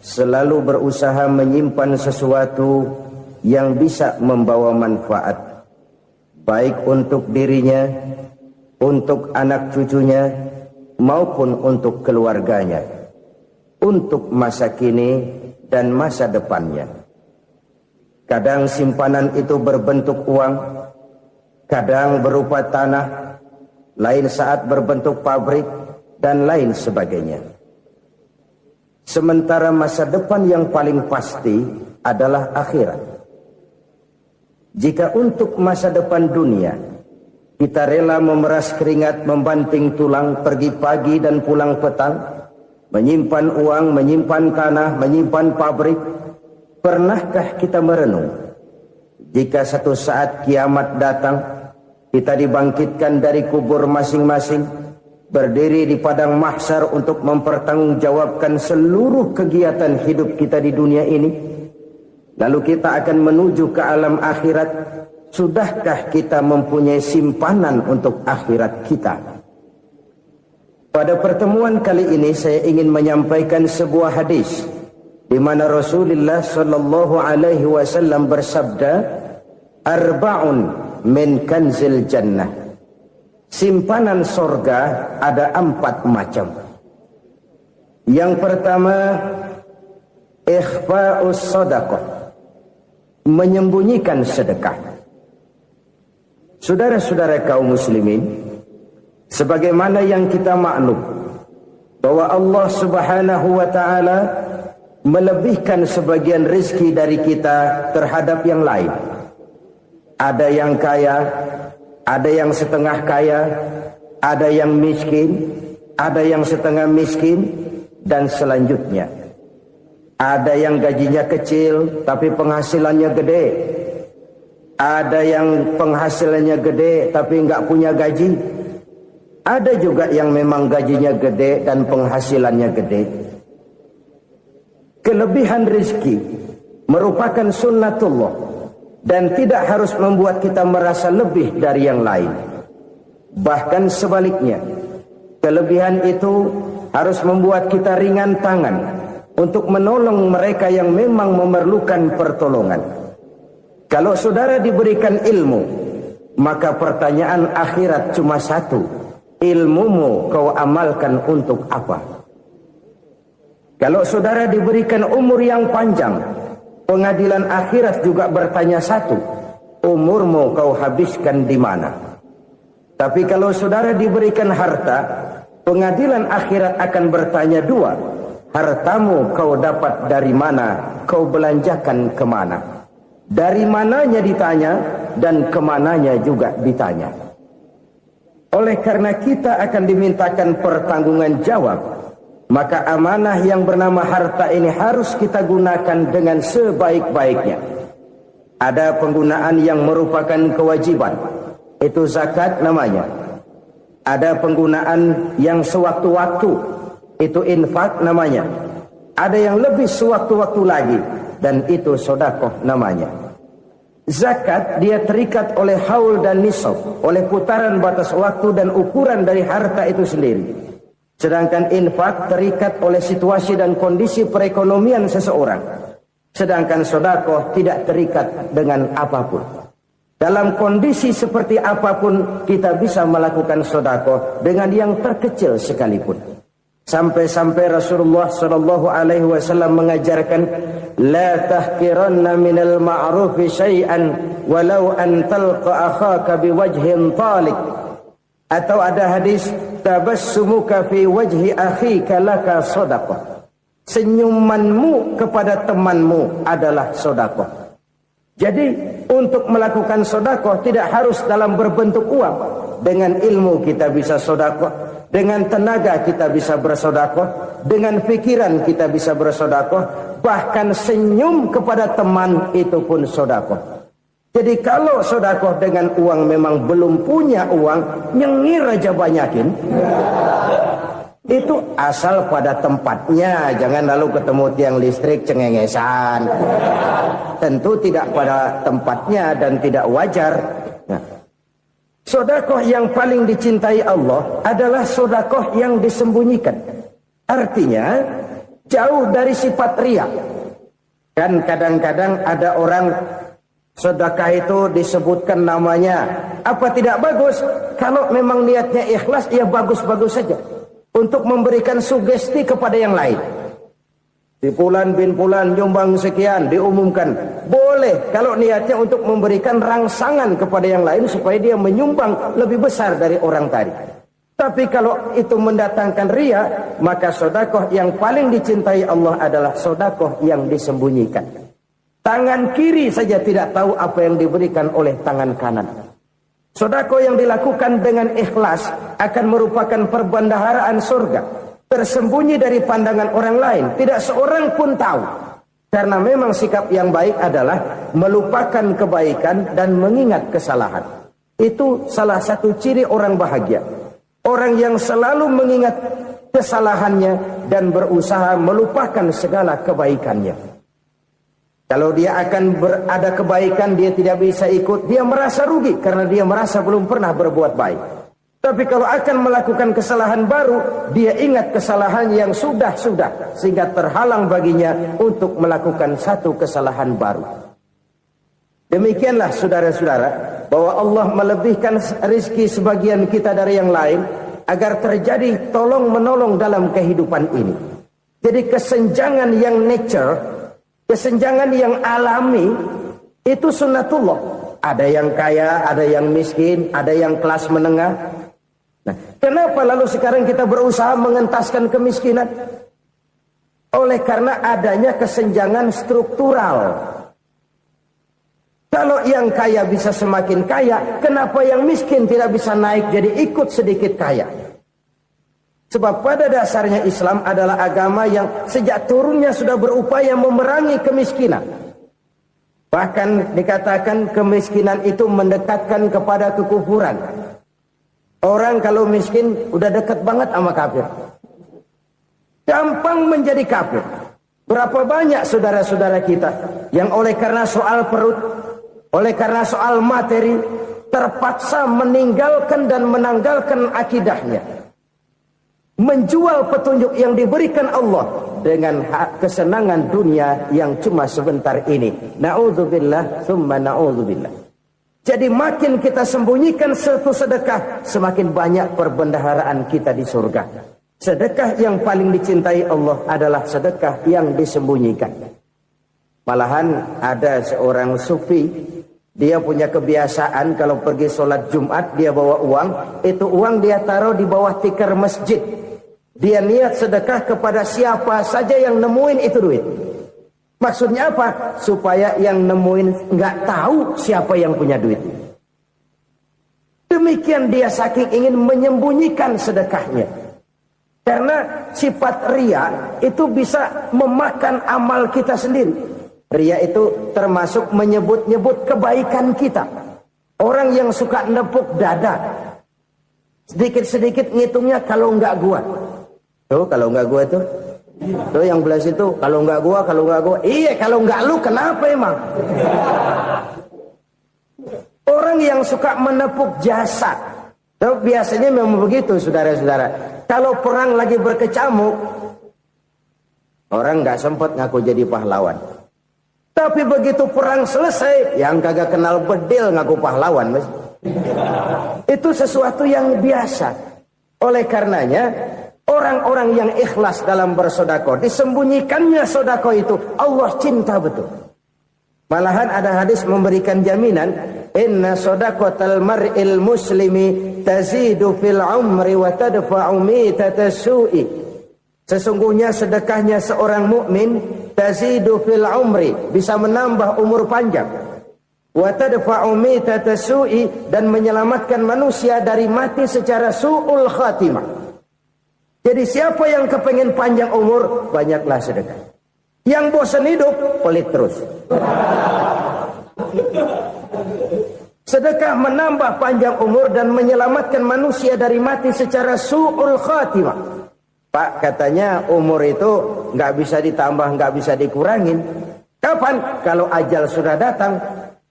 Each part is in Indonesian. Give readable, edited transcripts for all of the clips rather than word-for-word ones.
selalu berusaha menyimpan sesuatu yang bisa membawa manfaat, baik untuk dirinya, untuk anak cucunya, maupun untuk keluarganya, untuk masa kini dan masa depannya. Kadang simpanan itu berbentuk uang, kadang berupa tanah, lain saat berbentuk pabrik, dan lain sebagainya. Sementara masa depan yang paling pasti adalah akhirat. Jika untuk masa depan dunia kita rela memeras keringat, membanting tulang, pergi pagi dan pulang petang, menyimpan uang, menyimpan tanah, menyimpan pabrik, pernahkah kita merenung jika satu saat kiamat datang, kita dibangkitkan dari kubur masing-masing, berdiri di padang mahsyar untuk mempertanggungjawabkan seluruh kegiatan hidup kita di dunia ini, lalu kita akan menuju ke alam akhirat. Sudahkah kita mempunyai simpanan untuk akhirat kita? Pada pertemuan kali ini saya ingin menyampaikan sebuah hadis di mana Rasulullah sallallahu alaihi wasallam bersabda, "Arba'un min kanzil jannah." Simpanan sorga ada 4 macam. Yang pertama, ikhfa'us sadaqah, menyembunyikan sedekah. Saudara-saudara kaum muslimin, sebagaimana yang kita maklum bahwa Allah Subhanahu wa taala melebihkan sebagian rezeki dari kita terhadap yang lain. Ada yang kaya, ada yang setengah kaya, ada yang miskin, ada yang setengah miskin, dan selanjutnya. Ada yang gajinya kecil tapi penghasilannya gede. Ada yang penghasilannya gede tapi nggak punya gaji. Ada juga yang memang gajinya gede dan penghasilannya gede. Kelebihan rezeki merupakan sunnatullah dan tidak harus membuat kita merasa lebih dari yang lain. Bahkan sebaliknya, kelebihan itu harus membuat kita ringan tangan untuk menolong mereka yang memang memerlukan pertolongan. Kalau saudara diberikan ilmu, maka pertanyaan akhirat cuma satu: ilmumu kau amalkan untuk apa? Kalau saudara diberikan umur yang panjang, pengadilan akhirat juga bertanya satu: umurmu kau habiskan di mana? Tapi kalau saudara diberikan harta, pengadilan akhirat akan bertanya 2: hartamu kau dapat dari mana? Kau belanjakan kemana? Dari mananya ditanya, dan kemananya juga ditanya. Oleh karena kita akan dimintakan pertanggungan jawab, maka amanah yang bernama harta ini harus kita gunakan dengan sebaik-baiknya. Ada penggunaan yang merupakan kewajiban, itu zakat namanya. Ada penggunaan yang sewaktu-waktu, itu infak namanya. Ada yang lebih sewaktu-waktu lagi, dan itu sedekah namanya. Zakat dia terikat oleh haul dan nisab, oleh putaran batas waktu dan ukuran dari harta itu sendiri. Sedangkan infak terikat oleh situasi dan kondisi perekonomian seseorang. Sedangkan sedekah tidak terikat dengan apapun. Dalam kondisi seperti apapun kita bisa melakukan sedekah dengan yang terkecil sekalipun. Sampai-sampai Rasulullah sallallahu alaihi wasallam mengajarkan, la tahqiranna minal ma'rufi syai'an walau an talqa akhaka biwajhin talik. Atau ada hadis, tabassumuka fi wajhi akhika laka shadaqah. Senyumanmu kepada temanmu adalah sedekah. Jadi untuk melakukan sedekah tidak harus dalam berbentuk uang. Dengan ilmu kita bisa sedekah, dengan tenaga kita bisa bersedekah, dengan pikiran kita bisa bersedekah, bahkan senyum kepada teman itu pun sedekah. Jadi kalau sedekah dengan uang memang belum punya uang, nyengir aja banyakin. Itu asal pada tempatnya, jangan lalu ketemu tiang listrik cengengesan. Tentu tidak pada tempatnya dan tidak wajar. Nah, sedekah yang paling dicintai Allah adalah sedekah yang disembunyikan. Artinya, jauh dari sifat riya. Kan kadang-kadang ada orang sedekah itu disebutkan namanya, apa tidak bagus? Kalau memang niatnya ikhlas, ya bagus-bagus saja. Untuk memberikan sugesti kepada yang lain. Si Fulan bin Fulan nyumbang sekian, diumumkan. Boleh kalau niatnya untuk memberikan rangsangan kepada yang lain supaya dia menyumbang lebih besar dari orang tadi. Tapi kalau itu mendatangkan riya, maka sedekah yang paling dicintai Allah adalah sedekah yang disembunyikan. Tangan kiri saja tidak tahu apa yang diberikan oleh tangan kanan. Sedekah yang dilakukan dengan ikhlas akan merupakan perbendaharaan surga, tersembunyi dari pandangan orang lain, tidak seorang pun tahu. Karena memang sikap yang baik adalah melupakan kebaikan dan mengingat kesalahan. Itu salah satu ciri orang bahagia. Orang yang selalu mengingat kesalahannya dan berusaha melupakan segala kebaikannya. Kalau dia akan ada kebaikan, dia tidak bisa ikut, dia merasa rugi karena dia merasa belum pernah berbuat baik. Tapi kalau akan melakukan kesalahan baru, dia ingat kesalahan yang sudah-sudah, sehingga terhalang baginya untuk melakukan satu kesalahan baru. Demikianlah saudara-saudara, bahwa Allah melebihkan rizki sebagian kita dari yang lain, agar terjadi tolong-menolong dalam kehidupan ini. Jadi kesenjangan yang nature, kesenjangan yang alami, itu sunnatullah. Ada yang kaya, ada yang miskin, ada yang kelas menengah. Nah, kenapa lalu sekarang kita berusaha mengentaskan kemiskinan? Oleh karena adanya kesenjangan struktural. Kalau yang kaya bisa semakin kaya, kenapa yang miskin tidak bisa naik jadi ikut sedikit kaya? Sebab pada dasarnya Islam adalah agama yang sejak turunnya sudah berupaya memerangi kemiskinan. Bahkan dikatakan kemiskinan itu mendekatkan kepada kekufuran. Orang kalau miskin udah dekat banget sama kafir. Gampang menjadi kafir. Berapa banyak saudara-saudara kita yang oleh karena soal perut, oleh karena soal materi, terpaksa meninggalkan dan menanggalkan akidahnya. Menjual petunjuk yang diberikan Allah dengan kesenangan dunia yang cuma sebentar ini. Na'udzubillah, thumma na'udzubillah. Jadi makin kita sembunyikan satu sedekah, semakin banyak perbendaharaan kita di surga. Sedekah yang paling dicintai Allah adalah sedekah yang disembunyikan. Malahan ada seorang sufi, dia punya kebiasaan kalau pergi sholat Jumat dia bawa uang, itu uang dia taruh di bawah tikar masjid. Dia niat sedekah kepada siapa saja yang nemuin itu duit. Maksudnya apa? Supaya yang nemuin nggak tahu siapa yang punya duit. Demikian dia saking ingin menyembunyikan sedekahnya. Karena sifat riya itu bisa memakan amal kita sendiri. Riya itu termasuk menyebut-nyebut kebaikan kita. Orang yang suka nepuk dada, sedikit-sedikit ngitungnya kalau nggak gua. Tuh kalau nggak gua tuh yang belah situ, kalau nggak gua. Iya kalau nggak lu kenapa emang? Orang yang suka menepuk jasad, tuh biasanya memang begitu saudara-saudara. Kalau perang lagi berkecamuk, orang nggak sempat ngaku jadi pahlawan. Tapi begitu perang selesai, yang kagak kenal bedil ngaku pahlawan, mas. Itu sesuatu yang biasa. Oleh karenanya, orang-orang yang ikhlas dalam bersedekah, disembunyikannya sedekah itu, Allah cinta betul. Malahan ada hadis memberikan jaminan, inna sedaqatal mar'il muslimi tazidu fil umri wa tadfa'u mitatas su'i. Sesungguhnya sedekahnya seorang mukmin tazidu fil umri, bisa menambah umur panjang. Wa tadfa'u mitatas su'i, dan menyelamatkan manusia dari mati secara su'ul khatimah. Jadi siapa yang kepengen panjang umur, banyaklah sedekah. Yang bosan hidup, pelit terus. Sedekah menambah panjang umur dan menyelamatkan manusia dari mati secara su'ul khatimah. Pak, katanya umur itu nggak bisa ditambah, nggak bisa dikurangin. Kapan? Kalau ajal sudah datang.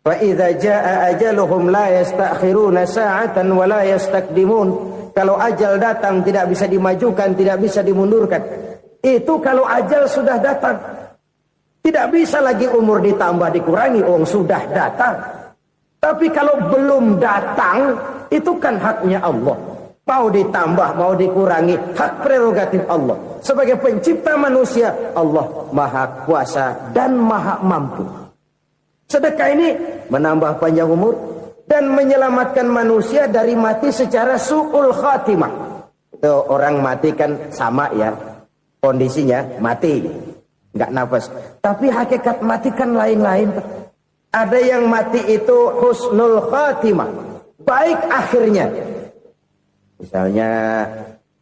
Fa idza jaa ajaluhum la yastakhiruna sa'atan wa la yastakdimun. Kalau ajal datang tidak bisa dimajukan, tidak bisa dimundurkan. Itu kalau ajal sudah datang. Tidak bisa lagi umur ditambah dikurangi, sudah datang. Tapi kalau belum datang, itu kan haknya Allah. Mau ditambah, mau dikurangi, hak prerogatif Allah. Sebagai pencipta manusia, Allah Maha Kuasa dan Maha Mampu. Sedekah ini menambah panjang umur dan menyelamatkan manusia dari mati secara su'ul khatimah. Itu orang mati kan sama ya, kondisinya mati. Nggak nafas. Tapi hakikat mati kan lain-lain. Ada yang mati itu husnul khatimah, baik akhirnya. Misalnya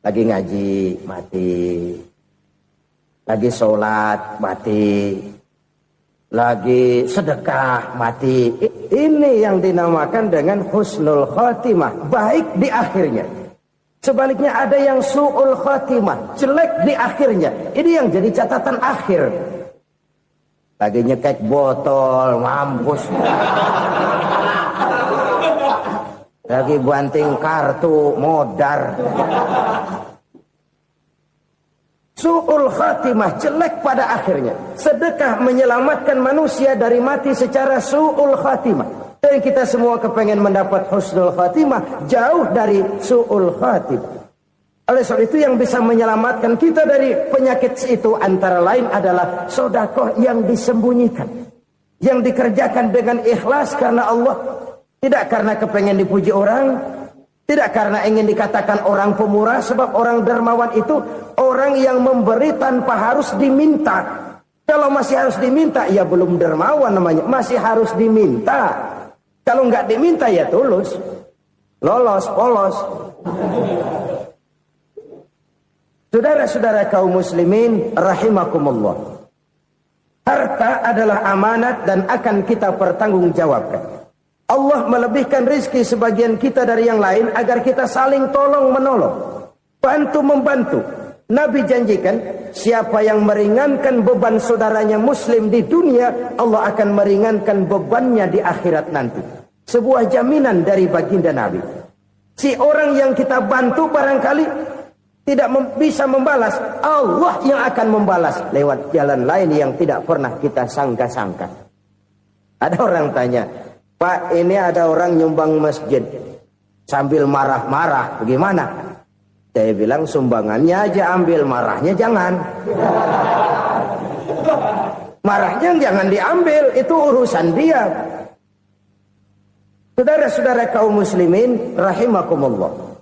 lagi ngaji mati, lagi sholat mati, lagi sedekah mati. Ini yang dinamakan dengan husnul khatimah, baik di akhirnya. Sebaliknya ada yang su'ul khatimah, jelek di akhirnya. Ini yang jadi catatan akhir. Lagi nyekek botol, mampus. Lagi banting kartu, modar. Su'ul khatimah, jelek pada akhirnya. Sedekah menyelamatkan manusia dari mati secara su'ul khatimah. Dan kita semua kepengen mendapat husnul khatimah, jauh dari su'ul khatimah. Oleh sebab itu yang bisa menyelamatkan kita dari penyakit itu antara lain adalah sedekah yang disembunyikan, yang dikerjakan dengan ikhlas karena Allah, tidak karena kepengen dipuji orang, tidak karena ingin dikatakan orang pemurah. Sebab orang dermawan itu orang yang memberi tanpa harus diminta. Kalau masih harus diminta, ya belum dermawan namanya, masih harus diminta. Kalau nggak diminta ya tulus, lolos, polos. Saudara-saudara kaum muslimin rahimakumullah. Harta adalah amanat dan akan kita pertanggungjawabkan. Allah melebihkan rizki sebagian kita dari yang lain agar kita saling tolong menolong, bantu membantu. Nabi janjikan, siapa yang meringankan beban saudaranya muslim di dunia, Allah akan meringankan bebannya di akhirat nanti. Sebuah jaminan dari baginda Nabi. Si orang yang kita bantu barangkali tidak bisa membalas, Allah yang akan membalas lewat jalan lain yang tidak pernah kita sangka-sangka. Ada orang tanya, Pak, ini ada orang nyumbang masjid sambil marah-marah, bagaimana? Saya bilang sumbangannya aja ambil, marahnya jangan. Marahnya jangan diambil, itu urusan dia. Saudara-saudara kaum muslimin rahimakumullah.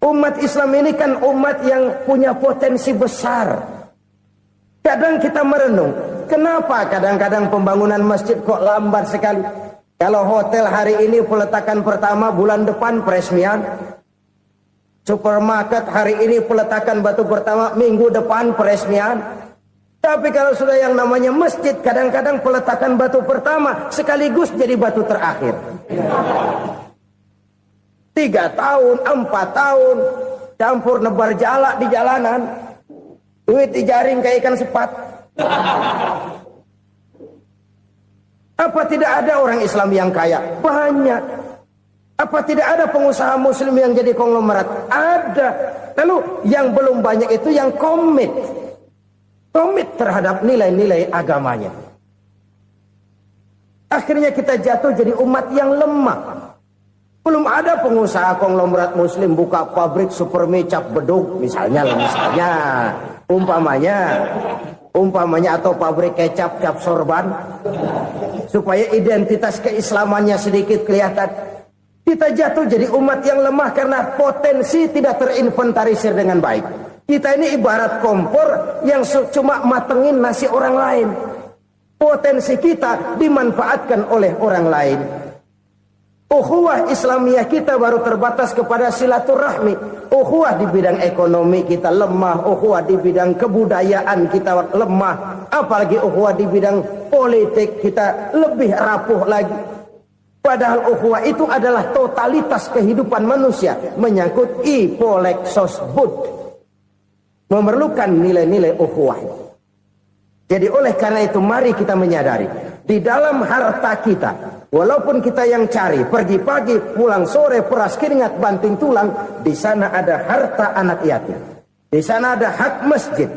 Umat Islam ini kan umat yang punya potensi besar. Kadang kita merenung, kenapa kadang-kadang pembangunan masjid kok lambat sekali? Kalau hotel hari ini peletakan pertama, bulan depan peresmian. Supermarket hari ini peletakan batu pertama, minggu depan peresmian. Tapi kalau sudah yang namanya masjid, kadang-kadang peletakan batu pertama sekaligus jadi batu terakhir. 3 tahun, 4 tahun, campur nebar jalak di jalanan, duit dijaring kayak ikan sepat. Apa tidak ada orang Islam yang kaya? Banyak. Apa tidak ada pengusaha muslim yang jadi konglomerat? Ada. Lalu yang belum banyak itu yang komit terhadap nilai-nilai agamanya. Akhirnya kita jatuh jadi umat yang lemah. Belum ada pengusaha konglomerat muslim buka pabrik supermi cap beduk misalnya umpamanya atau pabrik kecap cap sorban supaya identitas keislamannya sedikit kelihatan. Kita jatuh jadi umat yang lemah karena potensi tidak terinventarisir dengan baik. Kita ini ibarat kompor yang cuma matengin nasi orang lain. Potensi kita dimanfaatkan oleh orang lain. Ukhuwah Islamiyah kita baru terbatas kepada silaturahmi. Ukhuwah di bidang ekonomi kita lemah. Ukhuwah di bidang kebudayaan kita lemah. Apalagi ukhuwah di bidang politik kita lebih rapuh lagi. Padahal ukhuwah itu adalah totalitas kehidupan manusia, menyangkut ipolexosbud, memerlukan nilai-nilai ukhuwah. Jadi oleh karena itu mari kita menyadari, di dalam harta kita, walaupun kita yang cari, pergi pagi, pulang sore, peras keringat, banting tulang, di sana ada harta anak yatim, di sana ada hak masjid,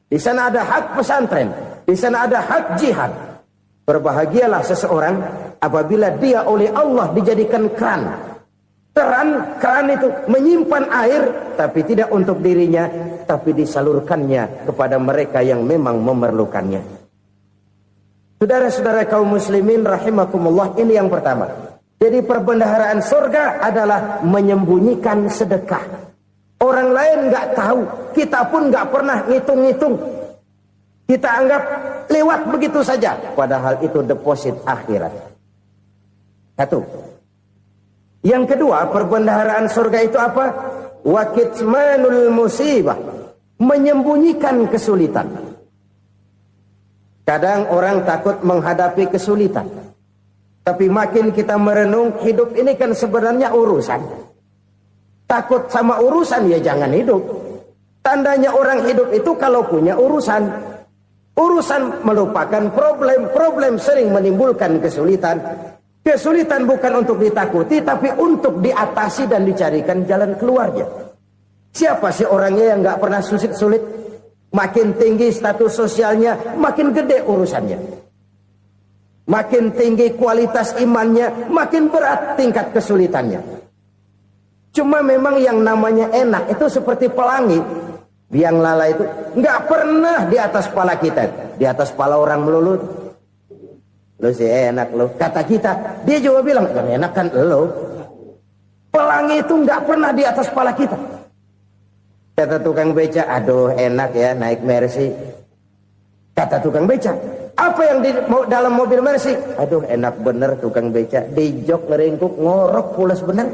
Di sana ada hak pesantren, di sana ada hak jihad. Berbahagialah seseorang apabila dia oleh Allah dijadikan keran. Keran itu menyimpan air, tapi tidak untuk dirinya, tapi disalurkannya kepada mereka yang memang memerlukannya. Saudara-saudara kaum muslimin rahimakumullah, ini yang pertama. Jadi perbendaharaan surga adalah menyembunyikan sedekah. Orang lain nggak tahu, kita pun nggak pernah ngitung-ngitung. Kita anggap lewat begitu saja, padahal itu deposit akhirat. Satu. Yang kedua, perbendaharaan surga itu apa? Wa kitmanul musibah, menyembunyikan kesulitan. Kadang orang takut menghadapi kesulitan, tapi makin kita merenung, hidup ini kan sebenarnya urusan. Takut sama urusan, ya jangan hidup. Tandanya orang hidup itu kalau punya urusan. Urusan melupakan problem. Problem sering menimbulkan kesulitan. Kesulitan bukan untuk ditakuti, tapi untuk diatasi dan dicarikan jalan keluarnya. Siapa sih orangnya yang nggak pernah sulit-sulit? Makin tinggi status sosialnya, makin gede urusannya. Makin tinggi kualitas imannya, makin berat tingkat kesulitannya. Cuma memang yang namanya enak itu seperti pelangi. Biang lala itu nggak pernah di atas kepala kita, di atas kepala orang melulu. Lo sih enak lo, kata kita. Dia juga bilang, yang enak kan lo. Pelangi itu nggak pernah di atas kepala kita. Kata tukang beca, aduh enak ya naik Mercy. Kata tukang beca, apa yang di dalam mobil Mercy? Aduh enak bener tukang beca, di jok ngeringkuk ngorok pulas bener.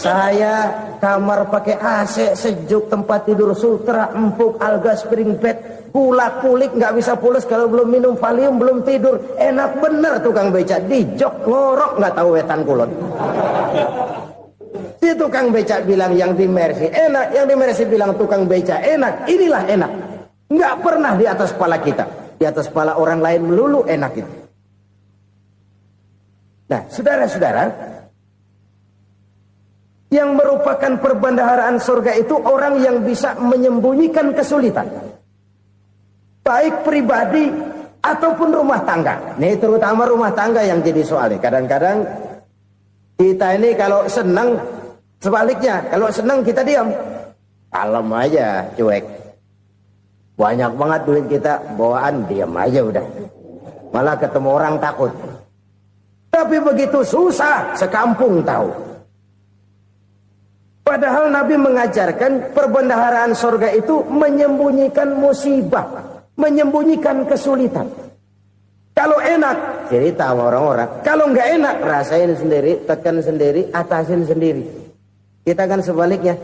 Saya kamar pakai AC, sejuk, tempat tidur sutra, empuk, alga, spring bed, kulat kulik, nggak bisa pulas kalau belum minum Valium, belum tidur. Enak bener tukang beca, di jok ngorok nggak tahu wetan kulon. Si tukang beca bilang yang di Mercy enak, yang di Mercy bilang tukang beca enak. Inilah enak, nggak pernah di atas kepala kita, di atas kepala orang lain melulu enak itu. Nah, saudara-saudara, yang merupakan perbendaharaan surga itu orang yang bisa menyembunyikan kesulitan, baik pribadi ataupun rumah tangga. Nih terutama rumah tangga yang jadi soalnya. Kadang-kadang kita ini kalau senang, sebaliknya kalau senang kita diam, kalem aja, cuek. Banyak banget duit kita bawaan, diam aja udah. Malah ketemu orang takut. Tapi begitu susah, sekampung tahu. Padahal Nabi mengajarkan perbendaharaan surga itu menyembunyikan musibah, menyembunyikan kesulitan. Kalau enak, cerita sama orang-orang. Kalau nggak enak, rasain sendiri, tekan sendiri, atasin sendiri. Kita kan sebaliknya,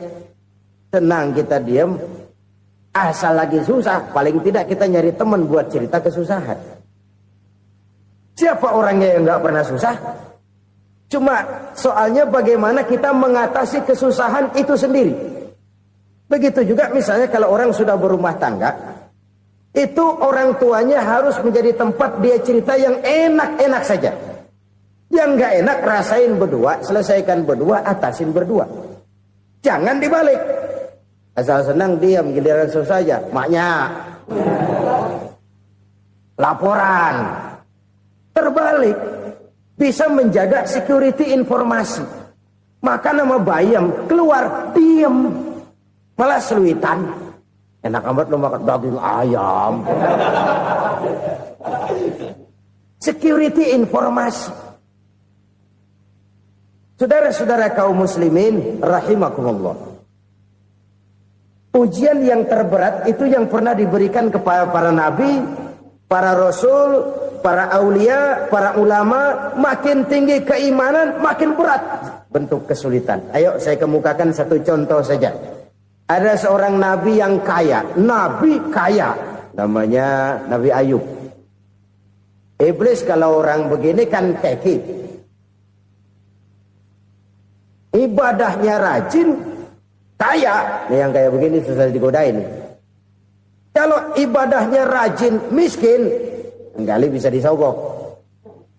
tenang kita diam, asal lagi susah, paling tidak kita nyari teman buat cerita kesusahan. Siapa orangnya yang nggak pernah susah? Cuma soalnya bagaimana kita mengatasi kesusahan itu sendiri. Begitu juga misalnya kalau orang sudah berumah tangga, itu orang tuanya harus menjadi tempat dia cerita yang enak-enak saja. Yang nggak enak rasain berdua, selesaikan berdua, atasin berdua. Jangan dibalik. Asal senang diam, giliran susah saja. Maknya laporan. Terbalik. Bisa menjaga security informasi. Maka nama bayam keluar diem, malah seluitan. Enak amat lo makan daging ayam. Security informasi. Saudara-saudara kaum muslimin rahimakumullah. Ujian yang terberat itu yang pernah diberikan kepada para nabi, para rasul, para aulia, para ulama. Makin tinggi keimanan, makin berat bentuk kesulitan. Ayo saya kemukakan satu contoh saja. Ada seorang nabi yang kaya, nabi kaya, namanya Nabi Ayub. Iblis kalau orang begini kan keki, ibadahnya rajin, kaya. Nih yang kayak begini susah digodain. Kalau ibadahnya rajin, miskin, kali bisa disogok.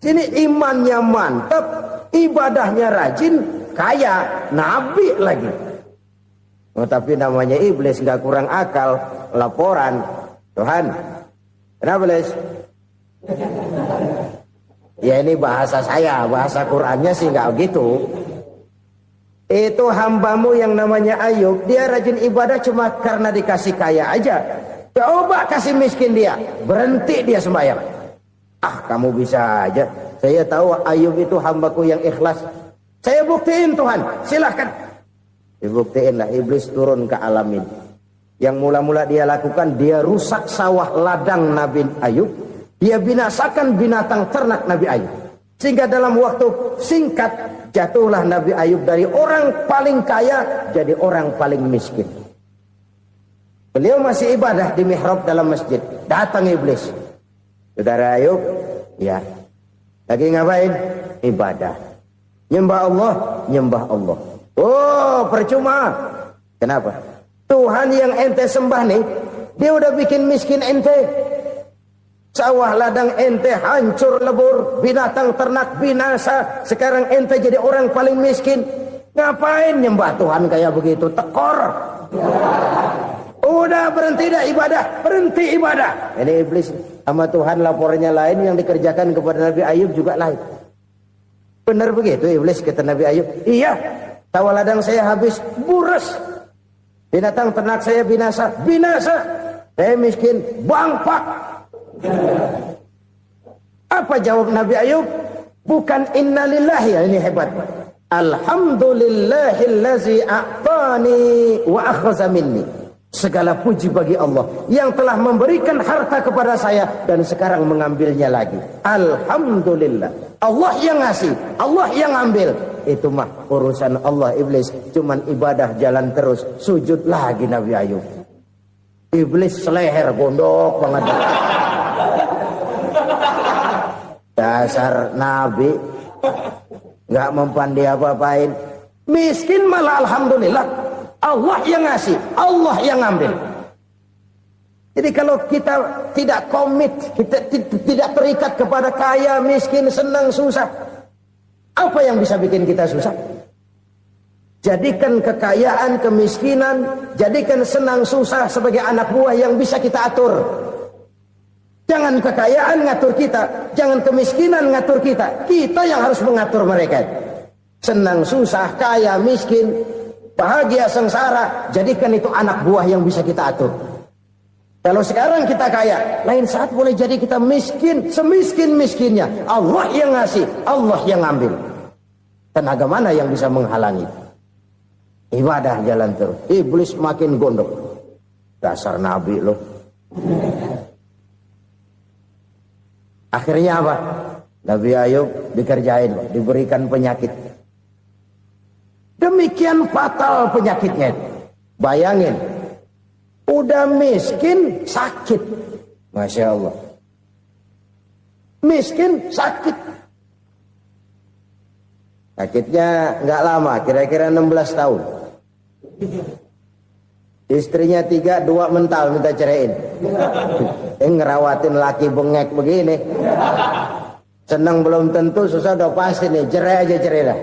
Sini imannya mantap, ibadahnya rajin, kaya, nabi lagi. Tapi namanya iblis, nggak kurang akal. Laporan, Tuhan, kenapa Les? Ya ini bahasa saya, bahasa Qur'annya sih nggak gitu. Itu hambamu yang namanya Ayub, dia rajin ibadah cuma karena dikasih kaya aja. Coba kasih miskin dia, berhenti dia sembahyang. Ah, kamu bisa aja. Saya tahu Ayub itu hambaku yang ikhlas. Saya buktiin Tuhan, silahkan. Dibuktiin lah, iblis turun ke alam ini. Yang mula-mula dia lakukan, dia rusak sawah ladang Nabi Ayub. Dia binasakan binatang ternak Nabi Ayub. Sehingga dalam waktu singkat, jatuhlah Nabi Ayub dari orang paling kaya, jadi orang paling miskin. Beliau masih ibadah di mihrab dalam masjid. Datang iblis. Saudara Ayub, ya. Lagi ngapain? Ibadah. Nyembah Allah, nyembah Allah. Oh, percuma. Kenapa? Tuhan yang ente sembah nih, dia udah bikin miskin ente. Sawah ladang ente hancur lebur, binatang ternak binasa. Sekarang ente jadi orang paling miskin. Ngapain nyembah Tuhan kayak begitu? Tekor. Udah berhenti dah ibadah, berhenti ibadah. Ini iblis sama Tuhan laporannya lain, yang dikerjakan kepada Nabi Ayub juga lain. Benar begitu iblis, kata Nabi Ayub. Iya, sawah ladang saya habis, buras. Binatang ternak saya binasa, binasa. Saya miskin, bangpak. Apa jawab Nabi Ayub? Bukan innalillahi, ya, ini hebat. Alhamdulillahillazi a'tani wa akhadha minni. Segala puji bagi Allah yang telah memberikan harta kepada saya dan sekarang mengambilnya lagi. Alhamdulillah. Allah yang ngasih, Allah yang ambil. Itu mah urusan Allah. Iblis cuman ibadah jalan terus, sujud lagi Nabi Ayub. Iblis seleher gondok banget. Dasar Nabi nggak mempan dia apa-apain. Miskin malah alhamdulillah. Allah yang ngasih, Allah yang ambil. Jadi kalau kita tidak komit, kita tidak terikat kepada kaya, miskin, senang, susah, apa yang bisa bikin kita susah? Jadikan kekayaan, kemiskinan, jadikan senang, susah sebagai anak buah yang bisa kita atur. Jangan kekayaan ngatur kita, jangan kemiskinan ngatur kita. Kita yang harus mengatur mereka. Senang, susah, kaya, miskin, bahagia, sengsara, jadikan itu anak buah yang bisa kita atur. Kalau sekarang kita kaya, lain saat boleh jadi kita miskin, semiskin-miskinnya. Allah yang ngasih, Allah yang ambil. Tenaga mana yang bisa menghalangi? Ibadah jalan terus. Iblis makin gondok. Dasar Nabi loh. Akhirnya apa? Nabi Ayub dikerjain, diberikan penyakit. Demikian fatal penyakitnya. Bayangin, udah miskin, sakit. Masya Allah. Miskin, sakit. Sakitnya nggak lama, kira-kira 16 tahun. Istrinya 3, 2 mental minta ceraiin. Ngerawatin laki bengek begini. Senang belum tentu, susah udah pasti nih. Cerai aja, cerai dah.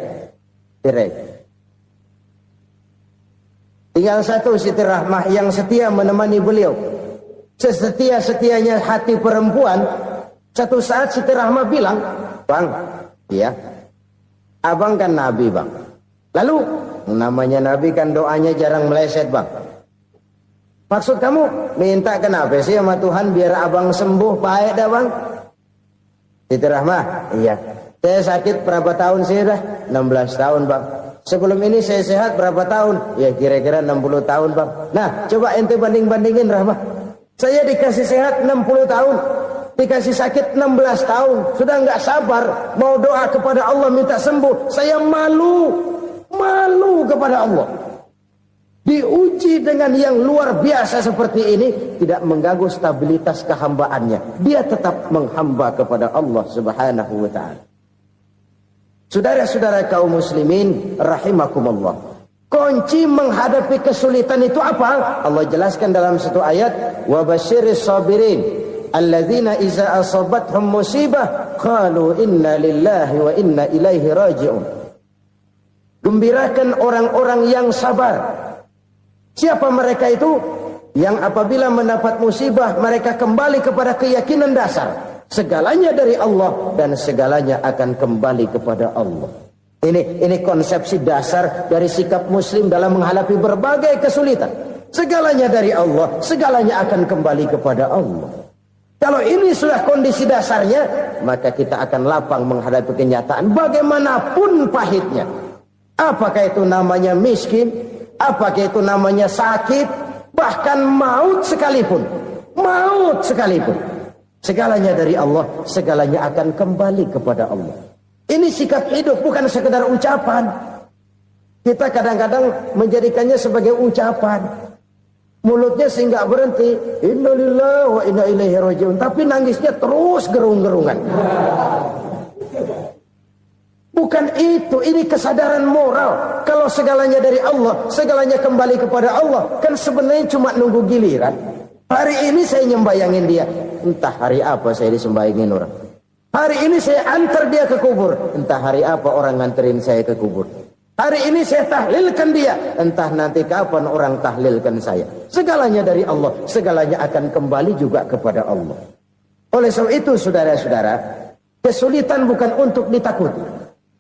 Cerai. Tinggal satu Siti Rahmah yang setia menemani beliau. Sesetia-setianya hati perempuan. Satu saat Siti Rahmah bilang, "Bang, iya, abang kan Nabi, Bang. Lalu, namanya Nabi kan doanya jarang meleset, Bang. Maksud kamu minta kenapa sih sama Tuhan biar abang sembuh baik dah, Bang?" Siti Rahmah, iya. Saya sakit berapa tahun sih dah? 16 tahun, Bang. Sebelum ini saya sehat berapa tahun? Ya kira-kira 60 tahun, Bang. Nah, coba ente banding-bandingin, Rahmah. Saya dikasih sehat 60 tahun. Dikasih sakit 16 tahun. Sudah nggak sabar mau doa kepada Allah minta sembuh. Saya malu kepada Allah. Diuji dengan yang luar biasa seperti ini, tidak mengganggu stabilitas kehambaannya. Dia tetap menghamba kepada Allah Subhanahu wa ta'ala. Saudara-saudara kaum muslimin rahimakumullah. Kunci menghadapi kesulitan itu apa? Allah jelaskan dalam satu ayat, wa basyiris sabirin alladzina iza asabathum musibah qalu inna lillahi wa inna ilaihi raji'un. Gembirakan orang-orang yang sabar Siapa mereka itu? Yang apabila mendapat musibah mereka kembali kepada keyakinan dasar, segalanya dari Allah dan segalanya akan kembali kepada Allah. Ini konsepsi dasar dari sikap muslim dalam menghadapi berbagai kesulitan. Segalanya dari Allah, segalanya akan kembali kepada Allah. Kalau ini sudah kondisi dasarnya, maka kita akan lapang menghadapi kenyataan bagaimanapun pahitnya. Apakah itu namanya miskin, apakah itu namanya sakit, bahkan maut sekalipun. Maut sekalipun. Segalanya dari Allah, segalanya akan kembali kepada Allah. Ini sikap hidup, bukan sekedar ucapan. Kita kadang-kadang menjadikannya sebagai ucapan. Mulutnya sehingga berhenti, innalillahi wa inna ilaihi rajiun, tapi nangisnya terus gerung-gerungan. Bukan itu, ini kesadaran moral. Kalau segalanya dari Allah, segalanya kembali kepada Allah, kan sebenarnya cuma nunggu giliran. Hari ini saya nyembayangin dia, entah hari apa saya disembayangin orang. Hari ini saya antar dia ke kubur, entah hari apa orang nganterin saya ke kubur. Hari ini saya tahlilkan dia, entah nanti kapan orang tahlilkan saya. Segalanya dari Allah, segalanya akan kembali juga kepada Allah. Oleh sebab itu saudara-saudara, kesulitan bukan untuk ditakuti.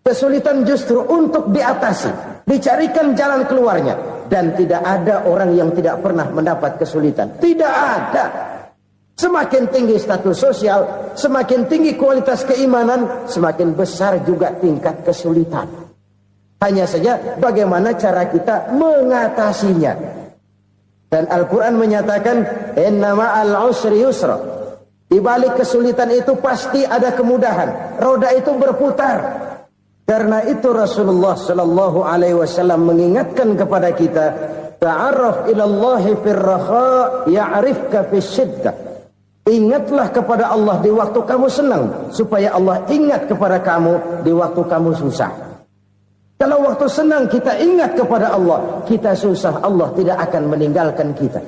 Kesulitan justru untuk diatasi, dicarikan jalan keluarnya. Dan tidak ada orang yang tidak pernah mendapat kesulitan. Tidak ada. Semakin tinggi status sosial, semakin tinggi kualitas keimanan, semakin besar juga tingkat kesulitan. Hanya saja bagaimana cara kita mengatasinya. Dan Al-Quran menyatakan, inna ma'al usri yusra. Di balik kesulitan itu pasti ada kemudahan. Roda itu berputar. Karena itu Rasulullah sallallahu alaihi wasallam mengingatkan kepada kita, ta'arraf ilallahi fir raha ya'rifka fis syiddah. Ingatlah kepada Allah di waktu kamu senang, supaya Allah ingat kepada kamu di waktu kamu susah. Kalau waktu senang kita ingat kepada Allah, kita susah, Allah tidak akan meninggalkan kita.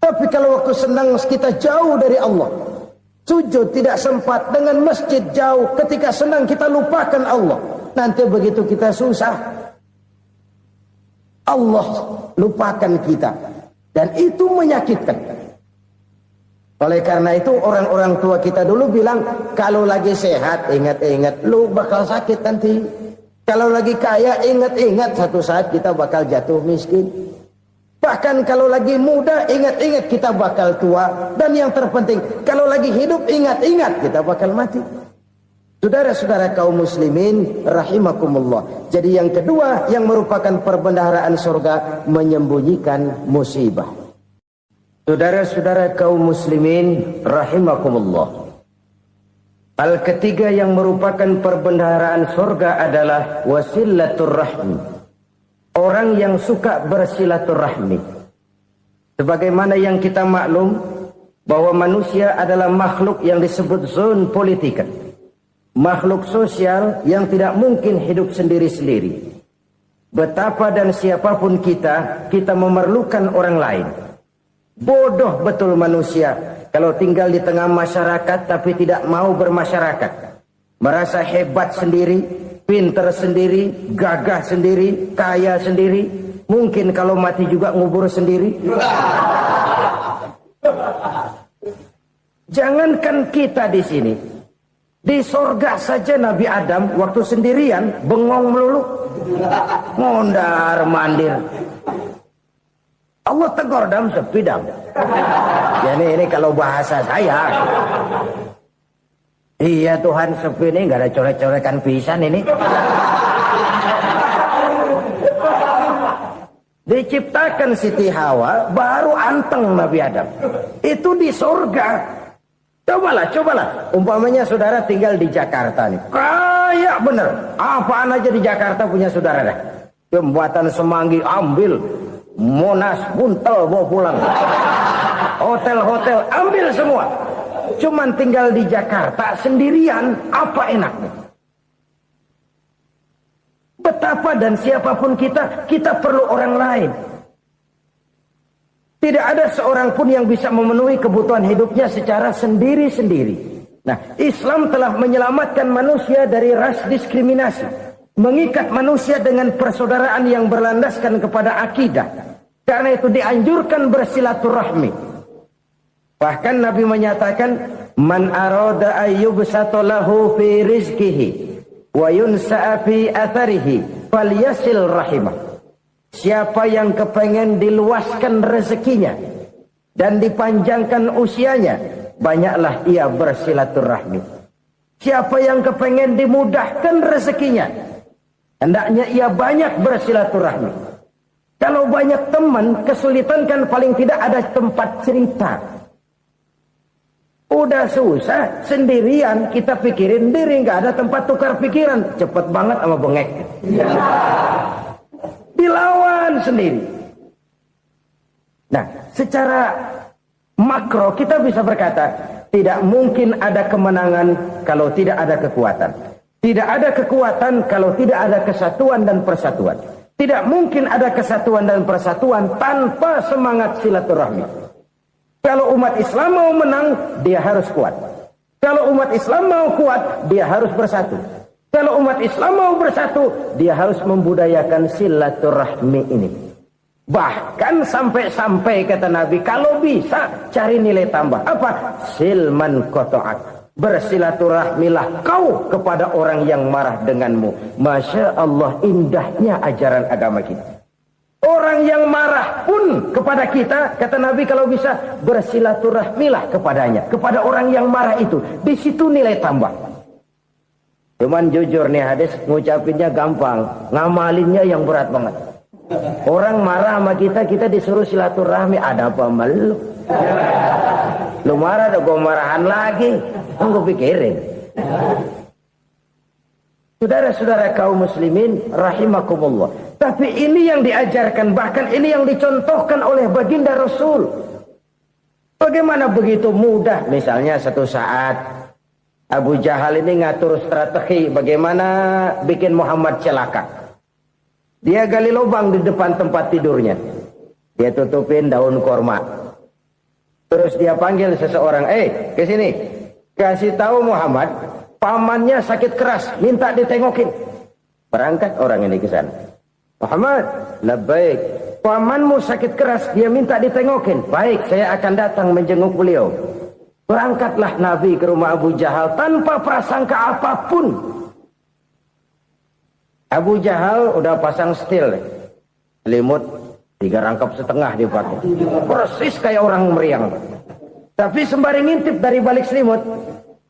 Tapi kalau waktu senang kita jauh dari Allah, sujud tidak sempat, dengan masjid jauh, ketika senang kita lupakan Allah. Nanti begitu kita susah, Allah lupakan kita. Dan itu menyakitkan. Oleh karena itu orang-orang tua kita dulu bilang, kalau lagi sehat ingat-ingat lu bakal sakit nanti. Kalau lagi kaya ingat-ingat satu saat kita bakal jatuh miskin. Bahkan kalau lagi muda ingat-ingat kita bakal tua. Dan yang terpenting kalau lagi hidup ingat-ingat kita bakal mati. Saudara-saudara kaum muslimin rahimakumullah. Jadi yang kedua yang merupakan perbendaharaan surga, menyembunyikan musibah. Saudara-saudara kaum muslimin rahimakumullah. Hal ketiga yang merupakan perbendaharaan surga adalah wasilatur rahmi. Orang yang suka bersilaturahmi. Sebagaimana yang kita maklum bahwa manusia adalah makhluk yang disebut zon politika. Makhluk sosial yang tidak mungkin hidup sendiri-sendiri. Betapa dan siapapun kita memerlukan orang lain. Bodoh betul manusia kalau tinggal di tengah masyarakat tapi tidak mau bermasyarakat. Merasa hebat sendiri, pinter sendiri, gagah sendiri, kaya sendiri. Mungkin kalau mati juga ngubur sendiri. Jangankan kita di sini, di sorga saja Nabi Adam waktu sendirian bengong melulu, mondar mandir. Allah tegur dam sepi dam. Jadi ini kalau bahasa saya, iya Tuhan sepi ini nggak ada coret-coretan pisan ini. Diciptakan Siti Hawa baru anteng Nabi Adam. Itu di surga. Cobalah. Umpamanya saudara tinggal di Jakarta nih. Kayak bener. Apaan aja di Jakarta punya saudara dah. Jembatan Semanggi ambil. Monas, Buntel bawa pulang. Hotel-hotel ambil semua. Cuman tinggal di Jakarta sendirian, apa enaknya? Betapa dan siapapun kita perlu orang lain. Tidak ada seorang pun yang bisa memenuhi kebutuhan hidupnya secara sendiri-sendiri. Nah, Islam telah menyelamatkan manusia dari ras diskriminasi. Mengikat manusia dengan persaudaraan yang berlandaskan kepada akidah. Karena itu dianjurkan bersilaturahmi. Bahkan Nabi menyatakan, man arada ayyubsata lahu fi rizqihi wa yunsa'a fi atharihi falyasil rahimah. Siapa yang kepengen diluaskan rezekinya dan dipanjangkan usianya, banyaklah ia bersilaturahmi. Siapa yang kepengen dimudahkan rezekinya, hendaknya ia banyak bersilaturahmi. Kalau banyak teman, kesulitan kan paling tidak ada tempat cerita. Udah susah, sendirian kita pikirin diri, nggak ada tempat tukar pikiran. Cepet banget sama bengek. Dilawan sendiri. Nah, secara makro kita bisa berkata, tidak mungkin ada kemenangan kalau tidak ada kekuatan. Tidak ada kekuatan kalau tidak ada kesatuan dan persatuan. Tidak mungkin ada kesatuan dan persatuan tanpa semangat silaturahmi. Kalau umat Islam mau menang, dia harus kuat. Kalau umat Islam mau kuat, dia harus bersatu. Kalau umat Islam mau bersatu, dia harus membudayakan silaturahmi ini. Bahkan sampai-sampai kata Nabi, kalau bisa cari nilai tambah. Apa? Silman qata'ak. Bersilaturahmilah kau kepada orang yang marah denganmu. Masya Allah, indahnya ajaran agama kita. Orang yang marah pun kepada kita, kata Nabi, kalau bisa bersilaturahmilah kepadanya. Kepada orang yang marah itu. Di situ nilai tambah. Cuman jujur nih hadis, ngucapinnya gampang, ngamalinnya yang berat banget. Orang marah sama kita, kita disuruh silaturahmi, ada apa malu? Lu marah, ada gue marahan lagi. Gue pikirin. Saudara-saudara kaum muslimin rahimakumullah. Tapi ini yang diajarkan, bahkan ini yang dicontohkan oleh baginda Rasul. Bagaimana begitu mudah? Misalnya satu saat Abu Jahal ini ngatur strategi bagaimana bikin Muhammad celaka. Dia gali lubang di depan tempat tidurnya. Dia tutupin daun korma. Terus dia panggil seseorang, ke sini. Kasih tahu Muhammad, pamannya sakit keras, minta ditengokin. Berangkat orang ini ke sana. Muhammad, labbaik. Pamanmu sakit keras, dia minta ditengokin. Baik, saya akan datang menjenguk beliau. Berangkatlah Nabi ke rumah Abu Jahal tanpa prasangka apapun. Abu Jahal udah pasang setil, selimut 3 rangkap setengah dipakai, persis kayak orang meriang. Tapi sembari ngintip dari balik selimut,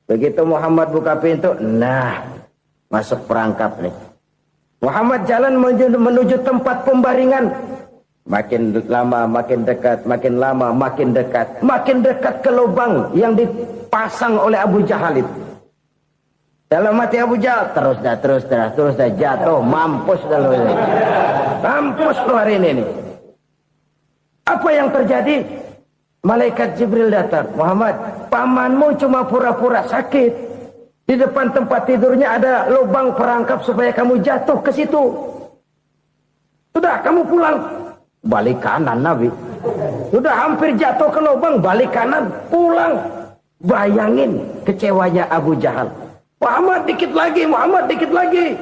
begitu Muhammad buka pintu, nah masuk perangkap nih. Muhammad jalan menuju tempat pembaringan. Makin lama makin dekat, makin lama makin dekat, makin dekat ke lubang yang dipasang oleh Abu Jahal itu. Dalam hati Abu Jahal, terus dah jatuh, mampus dah lu ini. Mampus lu hari ini nih. Apa yang terjadi? Malaikat Jibril datang. Muhammad, pamanmu cuma pura-pura sakit. Di depan tempat tidurnya ada lubang perangkap supaya kamu jatuh ke situ. Sudah, kamu pulang. Balik kanan Nabi. Sudah hampir jatuh ke lubang, balik kanan, pulang. Bayangin kecewanya Abu Jahal. Muhammad dikit lagi, Muhammad dikit lagi.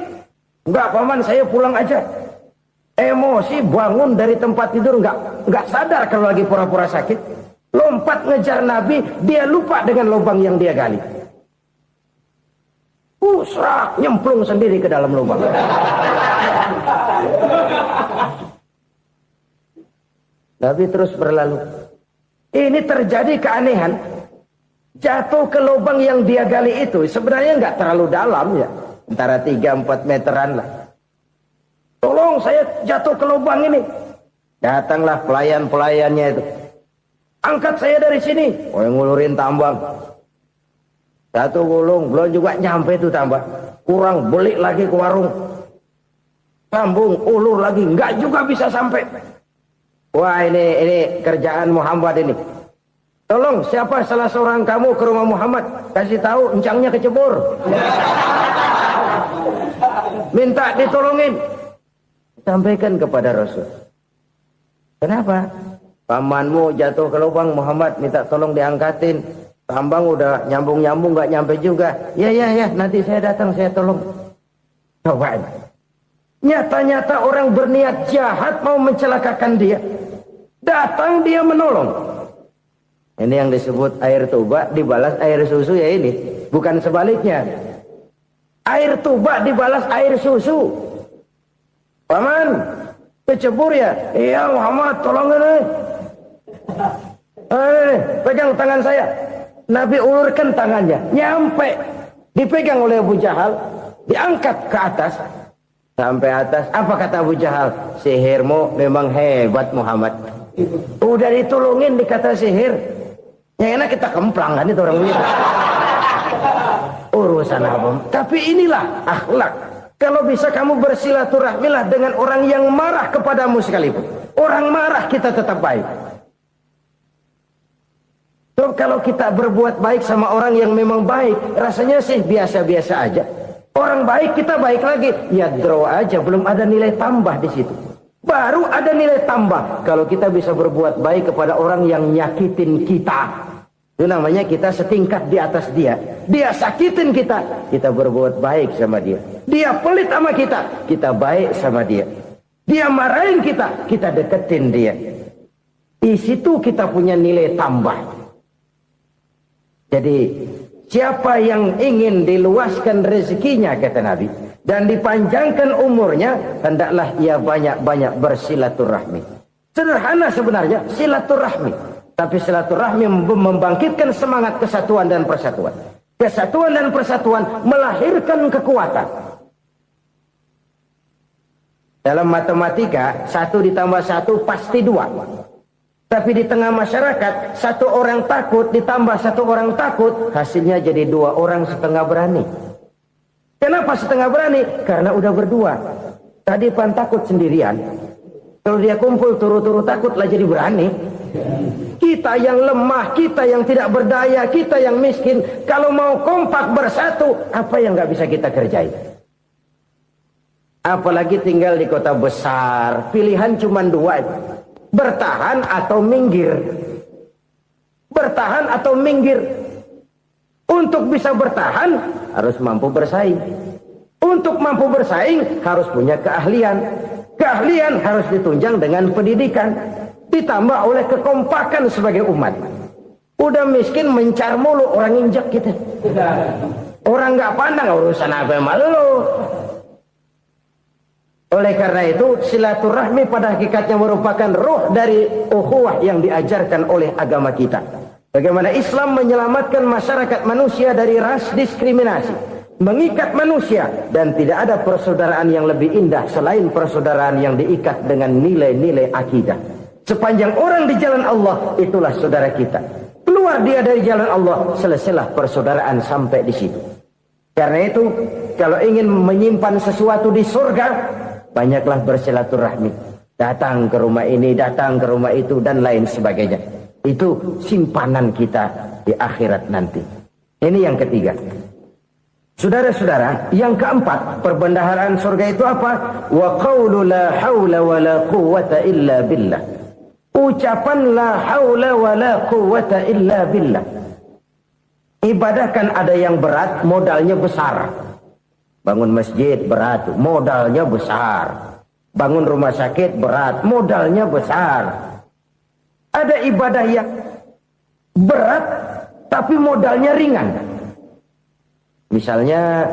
Enggak paman, saya pulang aja. Emosi bangun dari tempat tidur, enggak sadar kalau lagi pura-pura sakit. Lompat ngejar Nabi, dia lupa dengan lubang yang dia gali. Serak, nyemplung sendiri ke dalam lubang. Nabi terus berlalu. Ini terjadi keanehan. Jatuh ke lubang yang dia gali itu sebenarnya nggak terlalu dalam ya, antara 3-4 meteran lah. Tolong saya jatuh ke lubang ini. Datanglah pelayan-pelayannya itu. Angkat saya dari sini. Yang ngulurin tambang. Satu gulung, belum juga nyampe itu tambang. Kurang, beli lagi ke warung. Sambung, ulur lagi, nggak juga bisa sampai. Wah ini kerjaan Muhammad ini. Tolong siapa salah seorang kamu ke rumah Muhammad, kasih tahu encangnya kecebur. Minta ditolongin. Sampaikan kepada Rasul. Kenapa? Pamanmu jatuh ke lubang, Muhammad minta tolong diangkatin. Tambang udah nyambung-nyambung nggak nyampe juga. Ya nanti saya datang saya tolong. Coba. Nyata-nyata orang berniat jahat mau mencelakakan dia. Datang dia menolong. Ini yang disebut air tuba dibalas air susu ya ini. Bukan sebaliknya. Air tuba dibalas air susu. Paman, kecebur ya? Iya Muhammad, tolong ini. Pegang tangan saya. Nabi ulurkan tangannya. Nyampe. Dipegang oleh Abu Jahal. Diangkat ke atas. Sampai atas. Apa kata Abu Jahal? Sihirmu memang hebat Muhammad. Udah ditolongin dikata sihir. Yang enak kita kemplang kan itu orang begitu. Urusan apa? Tapi inilah akhlak. Kalau bisa kamu bersilaturahmilah dengan orang yang marah kepadamu sekalipun. Orang marah kita tetap baik. So, kalau kita berbuat baik sama orang yang memang baik, rasanya sih biasa-biasa aja. Orang baik kita baik lagi, ya draw aja, belum ada nilai tambah di situ. Baru ada nilai tambah kalau kita bisa berbuat baik kepada orang yang nyakitin kita. Itu namanya kita setingkat di atas dia. Dia sakitin kita, kita berbuat baik sama dia. Dia pelit sama kita, kita baik sama dia. Dia marahin kita, kita deketin dia. Di situ kita punya nilai tambah. Jadi siapa yang ingin diluaskan rezekinya kata Nabi dan dipanjangkan umurnya, hendaklah ia banyak-banyak bersilaturahmi. Sederhana sebenarnya silaturahmi, tapi silaturahmi membangkitkan semangat kesatuan dan persatuan. Kesatuan dan persatuan melahirkan kekuatan. Dalam matematika 1 ditambah 1 pasti 2. Tapi di tengah masyarakat 1 orang takut ditambah 1 orang takut, hasilnya jadi 2 orang setengah berani. Kenapa setengah berani? Karena udah berdua. Tadi pan takut sendirian. Kalau dia kumpul turu-turu takutlah jadi berani. Kita yang lemah, kita yang tidak berdaya, kita yang miskin, kalau mau kompak bersatu, apa yang nggak bisa kita kerjain? Apalagi tinggal di kota besar, pilihan cuma 2. Bertahan atau minggir. Bertahan atau minggir. Untuk bisa bertahan harus mampu bersaing. Untuk mampu bersaing harus punya keahlian. Keahlian harus ditunjang dengan pendidikan, ditambah oleh kekompakan sebagai umat. Udah miskin mencar mulu, orang injak kita. Orang nggak pandang urusan apa malu. Oleh karena itu silaturahmi pada hakikatnya merupakan ruh dari ukhuwah yang diajarkan oleh agama kita. Bagaimana Islam menyelamatkan masyarakat manusia dari ras diskriminasi, mengikat manusia, dan tidak ada persaudaraan yang lebih indah selain persaudaraan yang diikat dengan nilai-nilai akidah. Sepanjang orang di jalan Allah, itulah saudara kita. Keluar dia dari jalan Allah, selesailah persaudaraan sampai di situ. Karena itu, kalau ingin menyimpan sesuatu di surga, banyaklah bersilaturahmi. Datang ke rumah ini, datang ke rumah itu, dan lain sebagainya. Itu simpanan kita di akhirat nanti. Ini yang ketiga. Saudara-saudara, yang keempat, perbendaharaan surga itu apa? Wa qawlu la hawla wa la quwwata illa billah. Ucapan la hawla wa la quwwata illa billah. Ibadah kan ada yang berat, modalnya besar. Bangun masjid berat, modalnya besar. Bangun rumah sakit berat, modalnya besar. Ada ibadah yang berat, tapi modalnya ringan. Misalnya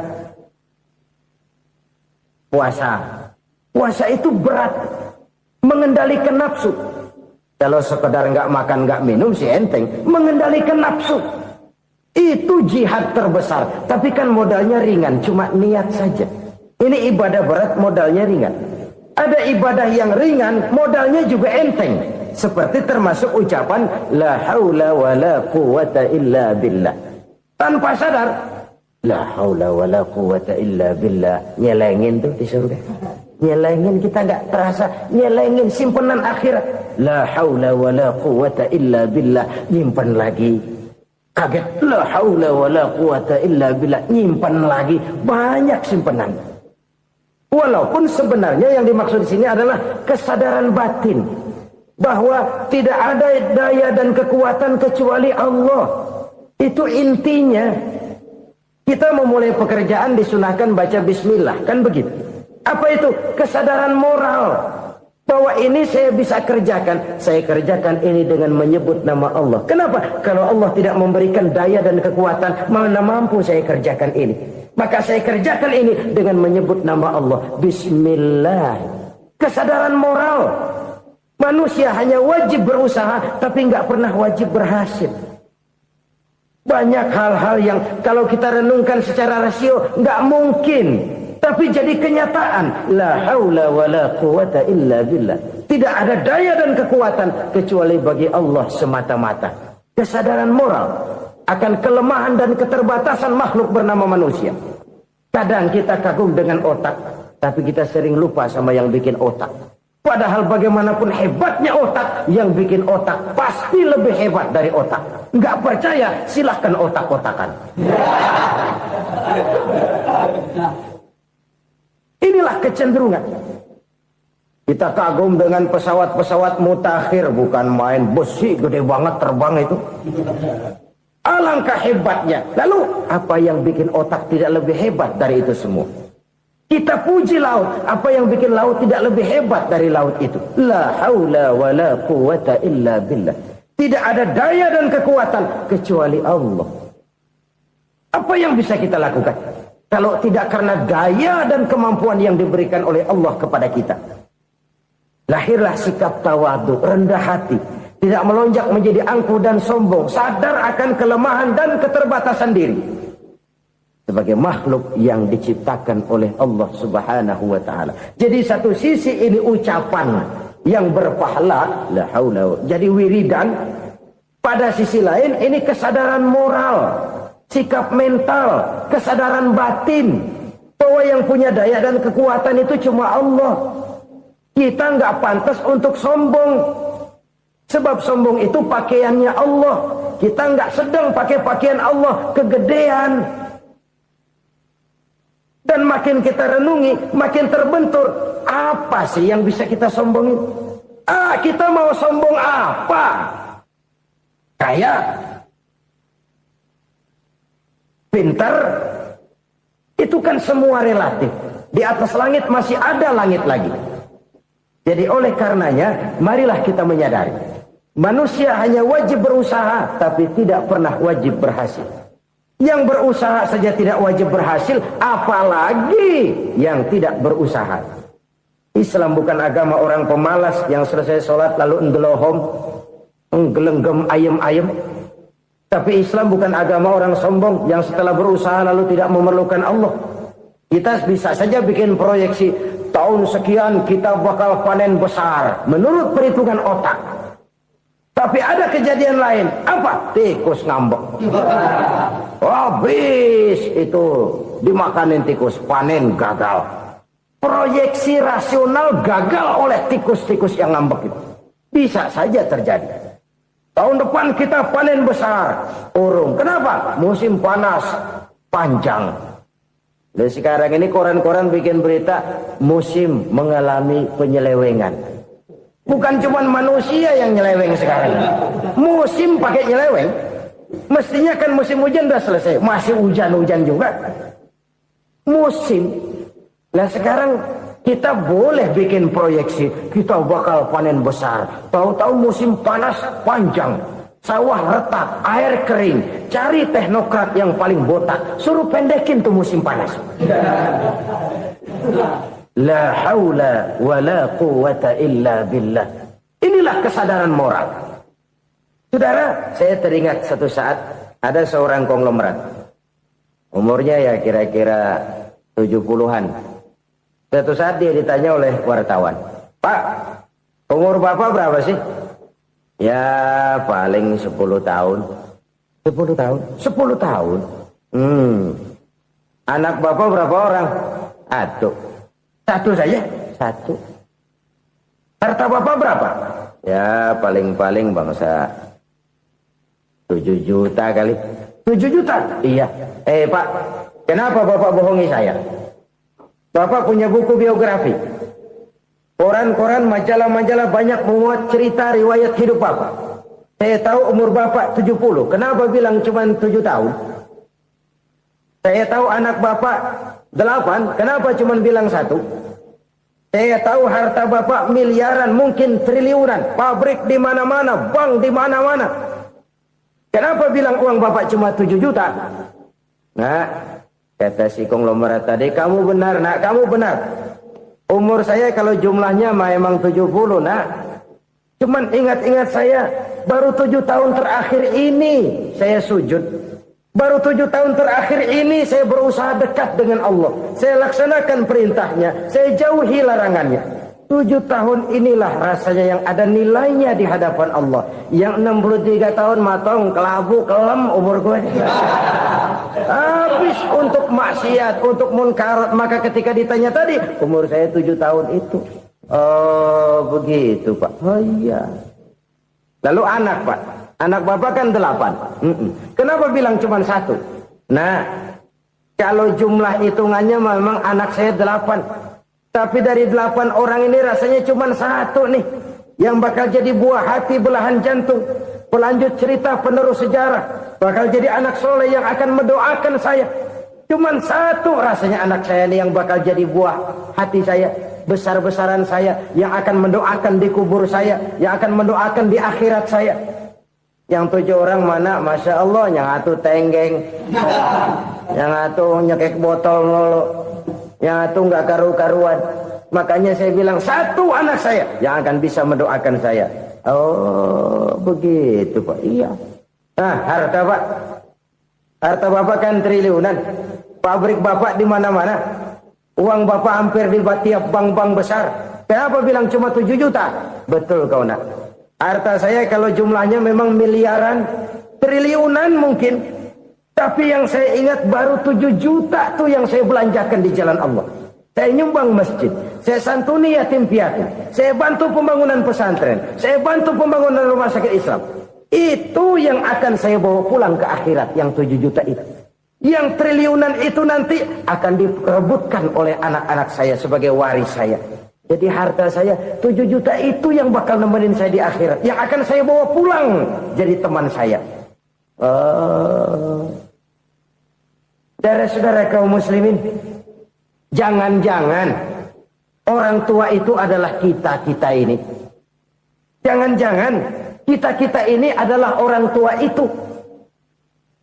puasa. Puasa itu berat, mengendalikan nafsu. Kalau sekedar nggak makan nggak minum sih enteng, mengendalikan nafsu. Itu jihad terbesar, tapi kan modalnya ringan, cuma niat saja. Ini ibadah berat, modalnya ringan. Ada ibadah yang ringan, modalnya juga enteng. Seperti termasuk ucapan la haula wa la quwwata illa billah. Tanpa sadar, la haula wa la quwwata illa billah. Nyelengin tuh di surga. Nyelengin, kita nggak terasa, nyelengin simpenan akhirat. La haula wa la quwwata illa billah. Nyimpan lagi. Kaget, la haula wa la quwwata illa billah, nyimpan lagi, banyak simpanan. Walaupun sebenarnya yang dimaksud di sini adalah kesadaran batin bahwa tidak ada daya dan kekuatan kecuali Allah. Itu intinya. Kita memulai pekerjaan disunahkan baca bismillah, kan begitu. Apa itu? Kesadaran moral Bahwa ini saya bisa kerjakan. Saya kerjakan ini dengan menyebut nama Allah. Kenapa? Kalau Allah tidak memberikan daya dan kekuatan, mana mampu saya kerjakan ini. Maka saya kerjakan ini dengan menyebut nama Allah. Bismillah. Kesadaran moral. Manusia hanya wajib berusaha, tapi nggak pernah wajib berhasil. Banyak hal-hal yang kalau kita renungkan secara rasio nggak mungkin. Tapi jadi kenyataan. La haula wa la quwata illa billah. Tidak ada daya dan kekuatan kecuali bagi Allah semata-mata. Kesadaran moral akan kelemahan dan keterbatasan makhluk bernama manusia. Kadang kita kagum dengan otak, tapi kita sering lupa sama yang bikin otak. Padahal bagaimanapun hebatnya otak, yang bikin otak pasti lebih hebat dari otak. Nggak percaya, silahkan otak-otakan. Inilah kecenderungan. Kita kagum dengan pesawat-pesawat mutakhir, bukan main, besi gede banget terbang itu. Alangkah hebatnya. Lalu apa yang bikin otak tidak lebih hebat dari itu semua? Kita puji laut. Apa yang bikin laut tidak lebih hebat dari laut itu? La haula wa la quwata illa billah. Tidak ada daya dan kekuatan kecuali Allah. Apa yang bisa kita lakukan? Kalau tidak karena daya dan kemampuan yang diberikan oleh Allah kepada kita. Lahirlah sikap tawadu, rendah hati. Tidak melonjak menjadi angkuh dan sombong. Sadar akan kelemahan dan keterbatasan diri. Sebagai makhluk yang diciptakan oleh Allah subhanahu wa ta'ala. Jadi satu sisi ini ucapan yang berpahala. La haula. Jadi wiridan. Pada sisi lain ini kesadaran moral. Sikap mental, kesadaran batin, bahwa yang punya daya dan kekuatan itu cuma Allah. Kita nggak pantas untuk sombong, sebab sombong itu pakaiannya Allah. Kita nggak sedang pakai pakaian Allah, kegedean. Dan makin kita renungi, makin terbentur. Apa sih yang bisa kita sombongin? Kita mau sombong apa? Kaya? Pintar, itu kan semua relatif. Di atas langit masih ada langit lagi. Jadi oleh karenanya, marilah kita menyadari. Manusia hanya wajib berusaha, tapi tidak pernah wajib berhasil. Yang berusaha saja tidak wajib berhasil, apalagi yang tidak berusaha. Islam bukan agama orang pemalas yang selesai sholat lalu enggelohom, enggelenggem ayem-ayem. Tapi Islam bukan agama orang sombong yang setelah berusaha lalu tidak memerlukan Allah. Kita bisa saja bikin proyeksi, tahun sekian kita bakal panen besar menurut perhitungan otak. Tapi ada kejadian lain. Apa? Tikus ngambek. Habis itu dimakanin tikus, panen gagal. Proyeksi rasional gagal oleh tikus-tikus yang ngambek itu. Bisa saja terjadi. Tahun depan kita panen besar, urung. Kenapa? Musim panas panjang. Dan sekarang ini koran-koran bikin berita musim mengalami penyelewengan. Bukan cuma manusia yang nyeleweng sekarang. Musim pakai nyeleweng. Mestinya kan musim hujan udah selesai, masih hujan-hujan juga. Musim. Nah sekarang kita boleh bikin proyeksi, kita bakal panen besar. Tahu-tahu musim panas panjang, sawah retak, air kering. Cari teknokrat yang paling botak, suruh pendekin tuh musim panas. La haula wa la quwata illa billah. Inilah kesadaran moral. Saudara, saya teringat satu saat ada seorang konglomerat. Umurnya ya kira-kira 70-an. Suatu saat dia ditanya oleh wartawan, Pak, umur Bapak berapa sih? Ya paling 10 tahun. 10 tahun? 10 tahun? Anak Bapak berapa orang? Satu saja? Satu. Harta Bapak berapa? Ya paling-paling bangsa 7 juta kali. 7 juta? Iya. Pak, kenapa Bapak bohongi saya? Bapak punya buku biografi. Koran-koran, majalah-majalah banyak memuat cerita riwayat hidup Bapak. Saya tahu umur Bapak 70. Kenapa bilang cuma 7 tahun? Saya tahu anak Bapak 8. Kenapa cuma bilang 1? Saya tahu harta bapak miliaran, mungkin triliunan, pabrik di mana-mana, bank di mana-mana. Kenapa bilang uang bapak cuma 7 juta? Nah, kata si konglomerat tadi, kamu benar nak, kamu benar. Umur saya kalau jumlahnya memang 70 nak. Cuman ingat-ingat saya, baru 7 tahun terakhir ini saya sujud. Baru 7 tahun terakhir ini saya berusaha dekat dengan Allah. Saya laksanakan perintahnya, saya jauhi larangannya. 7 tahun inilah rasanya yang ada nilainya di hadapan Allah. Yang 63 tahun matong, kelabu, kelem umur gue. Habis untuk maksiat, untuk munkarat. Maka ketika ditanya tadi, umur saya 7 tahun itu. Oh begitu Pak. Oh iya. Lalu anak Pak. Anak bapak kan 8. Kenapa bilang cuma 1? Nah, kalau jumlah hitungannya memang anak saya 8. Tapi dari 8 orang ini rasanya cuma 1 nih. Yang bakal jadi buah hati, belahan jantung. Pelanjut cerita, penerus sejarah. Bakal jadi anak soleh yang akan mendoakan saya. Cuma 1 rasanya anak saya nih yang bakal jadi buah hati saya. Besar-besaran saya. Yang akan mendoakan di kubur saya. Yang akan mendoakan di akhirat saya. Yang 7 orang mana? Masya Allah, yang atu tenggeng, yang atu nyekek botol mulu, yang atu nggak karu-karuan. Makanya saya bilang 1 anak saya yang akan bisa mendoakan saya. Oh begitu Pak. Iya. Nah harta Pak, harta bapak kan triliunan, pabrik bapak di mana-mana, uang bapak hampir di tiap bank-bank besar. Kenapa bilang cuma 7 juta? Betul kau nak. Harta saya kalau jumlahnya memang miliaran, triliunan mungkin. Tapi yang saya ingat baru 7 juta tuh yang saya belanjakan di jalan Allah. Saya nyumbang masjid, saya santuni yatim piatu, saya bantu pembangunan pesantren, saya bantu pembangunan rumah sakit Islam. Itu yang akan saya bawa pulang ke akhirat, yang 7 juta itu. Yang triliunan itu nanti akan diperebutkan oleh anak-anak saya sebagai waris saya. Jadi harta saya 7 juta itu yang bakal nemenin saya di akhirat. Yang akan saya bawa pulang jadi teman saya. Saudara-saudara kaum muslimin, jangan-jangan orang tua itu adalah kita-kita ini. Jangan-jangan kita-kita ini adalah orang tua itu.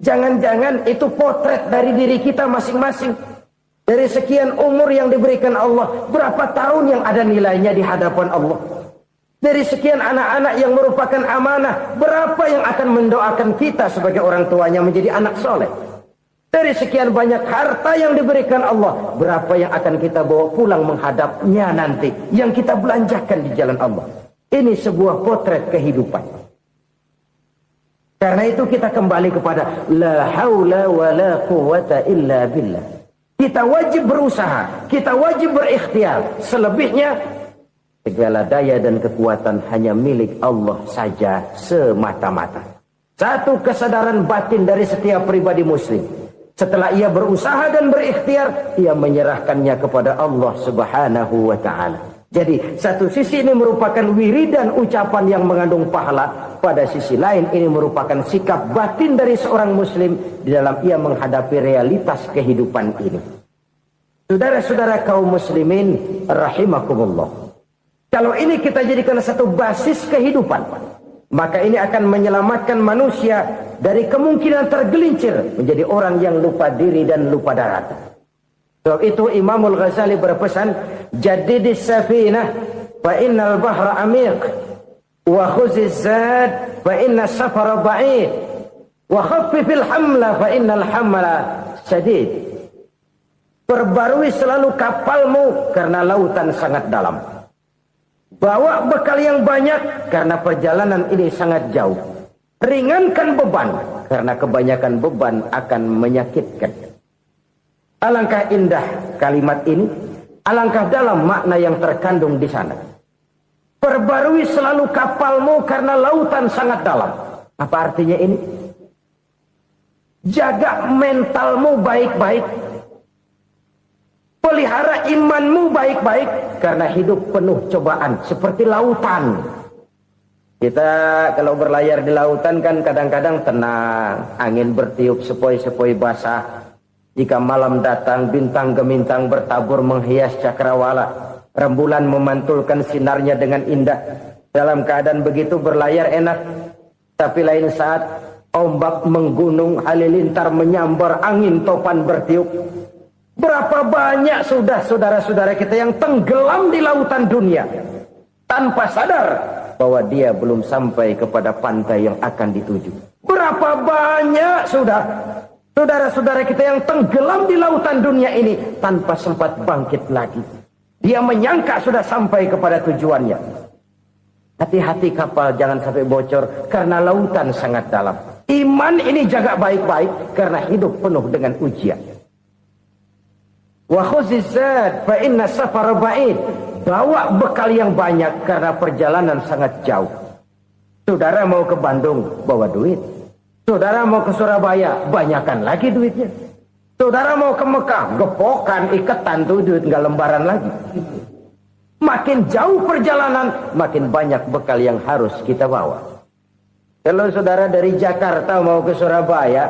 Jangan-jangan itu potret dari diri kita masing-masing. Dari sekian umur yang diberikan Allah, berapa tahun yang ada nilainya di hadapan Allah? Dari sekian anak-anak yang merupakan amanah, berapa yang akan mendoakan kita sebagai orang tuanya menjadi anak soleh? Dari sekian banyak harta yang diberikan Allah, berapa yang akan kita bawa pulang menghadapnya nanti, yang kita belanjakan di jalan Allah? Ini sebuah potret kehidupan. Karena itu kita kembali kepada la haula wa la quwata illa billah. Kita wajib berusaha, kita wajib berikhtiar. Selebihnya, segala daya dan kekuatan hanya milik Allah saja semata-mata. Satu kesadaran batin dari setiap pribadi muslim. Setelah ia berusaha dan berikhtiar, ia menyerahkannya kepada Allah Subhanahu wa ta'ala. Jadi, satu sisi ini merupakan wiridan ucapan yang mengandung pahala. Pada sisi lain, ini merupakan sikap batin dari seorang muslim di dalam ia menghadapi realitas kehidupan ini. Saudara-saudara kaum muslimin, rahimakumullah. Kalau ini kita jadikan satu basis kehidupan, maka ini akan menyelamatkan manusia dari kemungkinan tergelincir menjadi orang yang lupa diri dan lupa darat. Sebab itu Imamul Ghazali berpesan, jadidis safinah fa innal bahra amiq, wa khuziz zad fa inna safara ba'id, wa khaffifil hamla fa innal hamla sadid. Perbarui selalu kapalmu karena lautan sangat dalam. Bawa bekal yang banyak karena perjalanan ini sangat jauh. Ringankan beban karena kebanyakan beban akan menyakitkan. Alangkah indah kalimat ini, alangkah dalam makna yang terkandung di sana. Perbarui selalu kapalmu karena lautan sangat dalam. Apa artinya ini? Jaga mentalmu baik-baik. Pelihara imanmu baik-baik karena hidup penuh cobaan seperti lautan. Kita kalau berlayar di lautan kan kadang-kadang tenang, angin bertiup sepoi-sepoi basah. Jika malam datang bintang gemintang bertabur menghias cakrawala. Rembulan memantulkan sinarnya dengan indah. Dalam keadaan begitu berlayar enak. Tapi lain saat ombak menggunung, halilintar menyambar, angin topan bertiup. Berapa banyak sudah saudara-saudara kita yang tenggelam di lautan dunia tanpa sadar bahwa dia belum sampai kepada pantai yang akan dituju. Berapa banyak sudah saudara-saudara kita yang tenggelam di lautan dunia ini tanpa sempat bangkit lagi. Dia menyangka sudah sampai kepada tujuannya. Hati-hati kapal jangan sampai bocor karena lautan sangat dalam. Iman ini jaga baik-baik karena hidup penuh dengan ujian. Wa khuzizat fa inna safara ba'id. Bawa bekal yang banyak karena perjalanan sangat jauh. Saudara mau ke Bandung, bawa duit. Saudara mau ke Surabaya, banyakkan lagi duitnya. Saudara mau ke Mekah, gepokan, iketan tuh duit nggak lembaran lagi. Makin jauh perjalanan, makin banyak bekal yang harus kita bawa. Kalau saudara dari Jakarta mau ke Surabaya,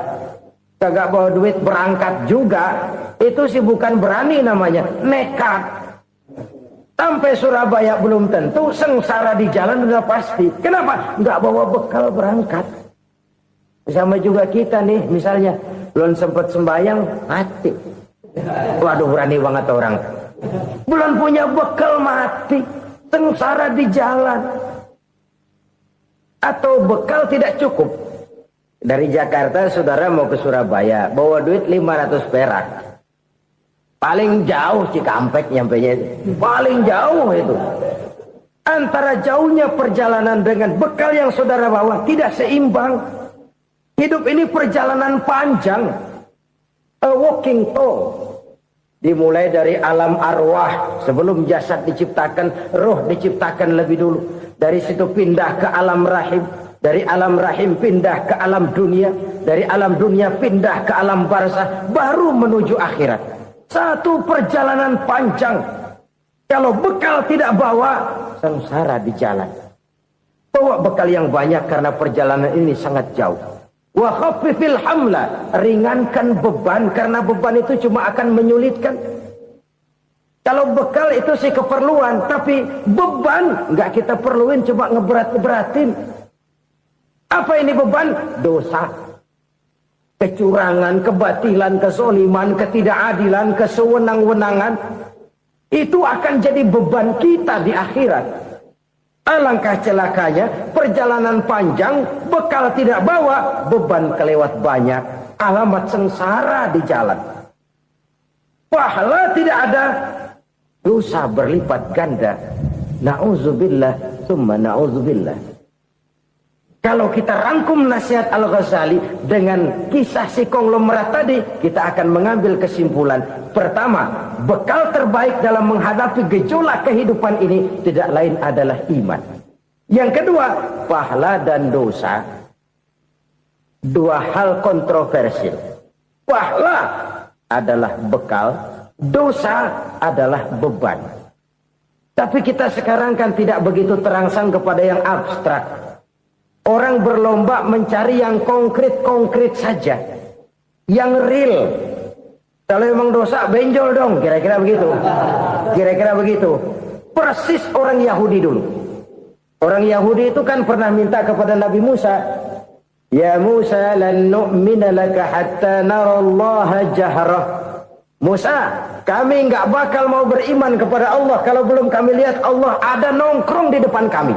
kagak bawa duit berangkat juga, itu sih bukan berani namanya, nekat. Sampai Surabaya belum tentu, sengsara di jalan udah pasti. Kenapa? Nggak bawa bekal berangkat. Sama juga kita nih, misalnya belum sempat sembahyang, mati. Waduh, berani banget orang. Belum punya bekal, mati. Sengsara di jalan. Atau bekal tidak cukup. Dari Jakarta saudara mau ke Surabaya, bawa duit 500 perak. Paling jauh Cikampek nyampenya itu. Paling jauh itu. Antara jauhnya perjalanan dengan bekal yang saudara bawa tidak seimbang. Hidup ini perjalanan panjang. A walking tour. Dimulai dari alam arwah. Sebelum jasad diciptakan, roh diciptakan lebih dulu. Dari situ pindah ke alam rahim. Dari alam rahim pindah ke alam dunia. Dari alam dunia pindah ke alam barzah. Baru menuju akhirat. Satu perjalanan panjang. Kalau bekal tidak bawa, sengsara di jalan. Bawa bekal yang banyak karena perjalanan ini sangat jauh. Wa khaffifil hamla, ringankan beban karena beban itu cuma akan menyulitkan. Kalau bekal itu sih keperluan, tapi beban nggak kita perluin, cuma ngeberat-beratin. Apa ini beban? Dosa. Kecurangan, kebatilan, kezoliman, ketidakadilan, kesewenang-wenangan. Itu akan jadi beban kita di akhirat. Alangkah celakanya, perjalanan panjang, bekal tidak bawa, beban kelewat banyak. Alamat sengsara di jalan. Pahala tidak ada, dosa berlipat ganda. Na'udzubillah, summa na'udzubillah. Kalau kita rangkum nasihat Al-Ghazali dengan kisah si konglomerat tadi, kita akan mengambil kesimpulan. Pertama, bekal terbaik dalam menghadapi gejolak kehidupan ini tidak lain adalah iman. Yang kedua, pahala dan dosa. Dua hal kontroversial. Pahala adalah bekal, dosa adalah beban. Tapi kita sekarang kan tidak begitu terangsang kepada yang abstrak. Orang berlomba mencari yang konkret-konkret saja. Yang real. Kalau memang dosa, benjol dong. Kira-kira begitu. Kira-kira begitu. Persis orang Yahudi dulu. Orang Yahudi itu kan pernah minta kepada Nabi Musa. Ya Musa, lan nu'mina laka hatta narallaha jahrah. Musa, kami nggak bakal mau beriman kepada Allah kalau belum kami lihat Allah ada nongkrong di depan kami.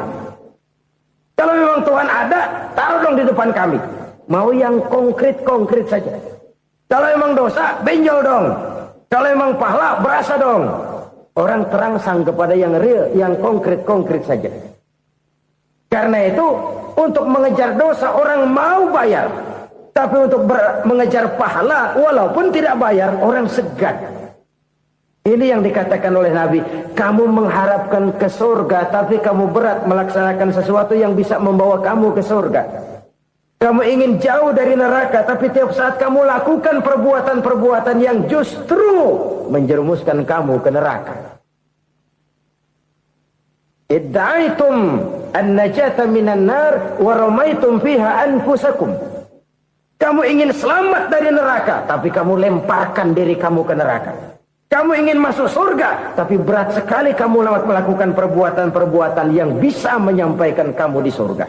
Kalau memang Tuhan ada, taruh dong di depan kami. Mau yang konkret-konkret saja. Kalau memang dosa, benjol dong. Kalau memang pahala, berasa dong. Orang terangsang kepada yang real, yang konkret-konkret saja. Karena itu, untuk mengejar dosa, orang mau bayar. Tapi untuk mengejar pahala, walaupun tidak bayar, orang segan. Ini yang dikatakan oleh Nabi, kamu mengharapkan ke surga, tapi kamu berat melaksanakan sesuatu yang bisa membawa kamu ke surga. Kamu ingin jauh dari neraka, tapi tiap saat kamu lakukan perbuatan-perbuatan yang justru menjerumuskan kamu ke neraka. Idda'aitum an-najata minan nar wa ramaitum fiha anfusakum. Kamu ingin selamat dari neraka, tapi kamu lemparkan diri kamu ke neraka. Kamu ingin masuk surga, tapi berat sekali kamu melakukan perbuatan-perbuatan yang bisa menyampaikan kamu di surga.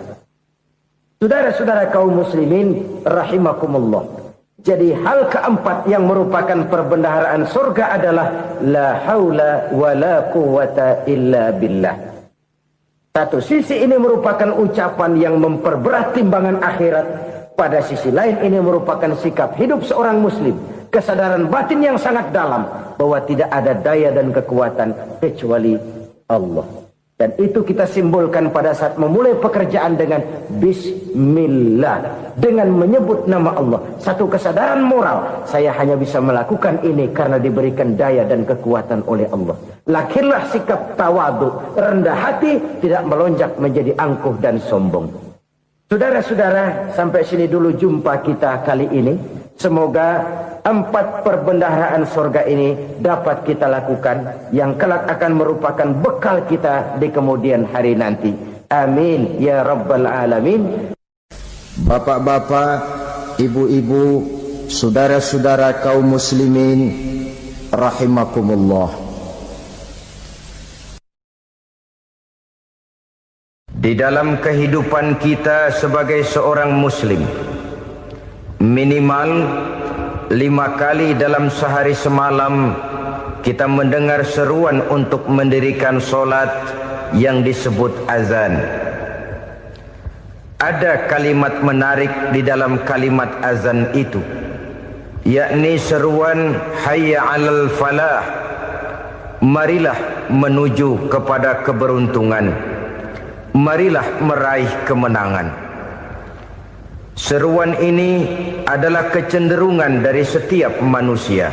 Saudara-saudara kaum muslimin rahimakumullah. Jadi hal keempat yang merupakan perbendaharaan surga adalah la haula wa la quwata illa billah. Satu sisi ini merupakan ucapan yang memperberat timbangan akhirat. Pada sisi lain ini merupakan sikap hidup seorang muslim. Kesadaran batin yang sangat dalam bahwa tidak ada daya dan kekuatan kecuali Allah. Dan itu kita simbolkan pada saat memulai pekerjaan dengan bismillah, dengan menyebut nama Allah. Satu kesadaran moral, saya hanya bisa melakukan ini karena diberikan daya dan kekuatan oleh Allah. Lahirlah sikap tawadu, rendah hati, tidak melonjak menjadi angkuh dan sombong. Saudara-saudara, sampai sini dulu jumpa kita kali ini. Semoga 4 perbendaharaan surga ini dapat kita lakukan, yang kelak akan merupakan bekal kita di kemudian hari nanti. Amin ya rabbal alamin. Bapak-bapak, ibu-ibu, saudara-saudara kaum muslimin rahimakumullah. Di dalam kehidupan kita sebagai seorang muslim, minimal 5 kali dalam sehari semalam kita mendengar seruan untuk mendirikan solat yang disebut azan. Ada kalimat menarik di dalam kalimat azan itu, yakni seruan hayya 'alal falah, marilah menuju kepada keberuntungan, marilah meraih kemenangan. Seruan ini adalah kecenderungan dari setiap manusia,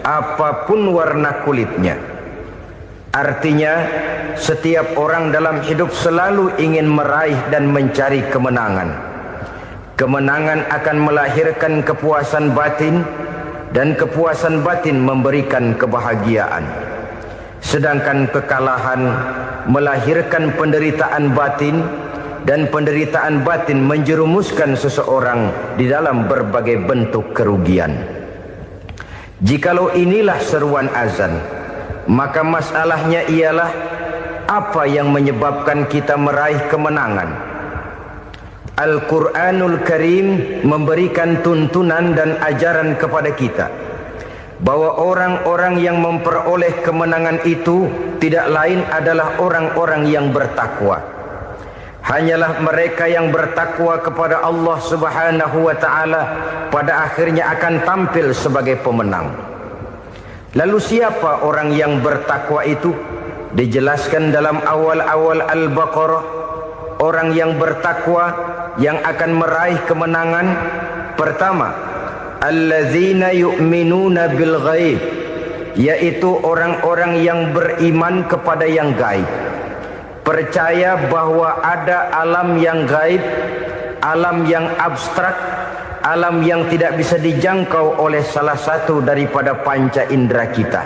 apapun warna kulitnya. Artinya, setiap orang dalam hidup selalu ingin meraih dan mencari kemenangan. Kemenangan akan melahirkan kepuasan batin, dan kepuasan batin memberikan kebahagiaan. Sedangkan kekalahan melahirkan penderitaan batin, dan penderitaan batin menjerumuskan seseorang di dalam berbagai bentuk kerugian. Jikalau inilah seruan azan, maka masalahnya ialah apa yang menyebabkan kita meraih kemenangan. Al-Quranul Karim memberikan tuntunan dan ajaran kepada kita bahwa orang-orang yang memperoleh kemenangan itu tidak lain adalah orang-orang yang bertakwa. Hanyalah mereka yang bertakwa kepada Allah Subhanahu wa ta'ala pada akhirnya akan tampil sebagai pemenang. Lalu siapa orang yang bertakwa itu? Dijelaskan dalam awal-awal Al-Baqarah. Orang yang bertakwa yang akan meraih kemenangan, pertama, allazina yu'minuna bil ghaib, yaitu orang-orang yang beriman kepada yang gaib. Percaya bahwa ada alam yang gaib, alam yang abstrak, alam yang tidak bisa dijangkau oleh salah satu daripada panca indera kita.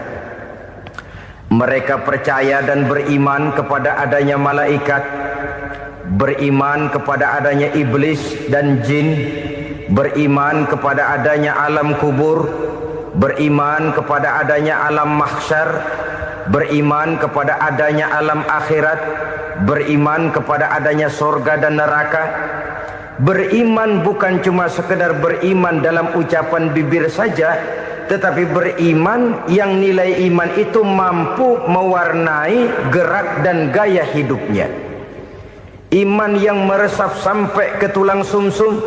Mereka percaya dan beriman kepada adanya malaikat, beriman kepada adanya iblis dan jin, beriman kepada adanya alam kubur, beriman kepada adanya alam mahsyar, beriman kepada adanya alam akhirat, beriman kepada adanya surga dan neraka. Beriman bukan cuma sekedar beriman dalam ucapan bibir saja, tetapi beriman yang nilai iman itu mampu mewarnai gerak dan gaya hidupnya. Iman yang meresap sampai ke tulang sumsum,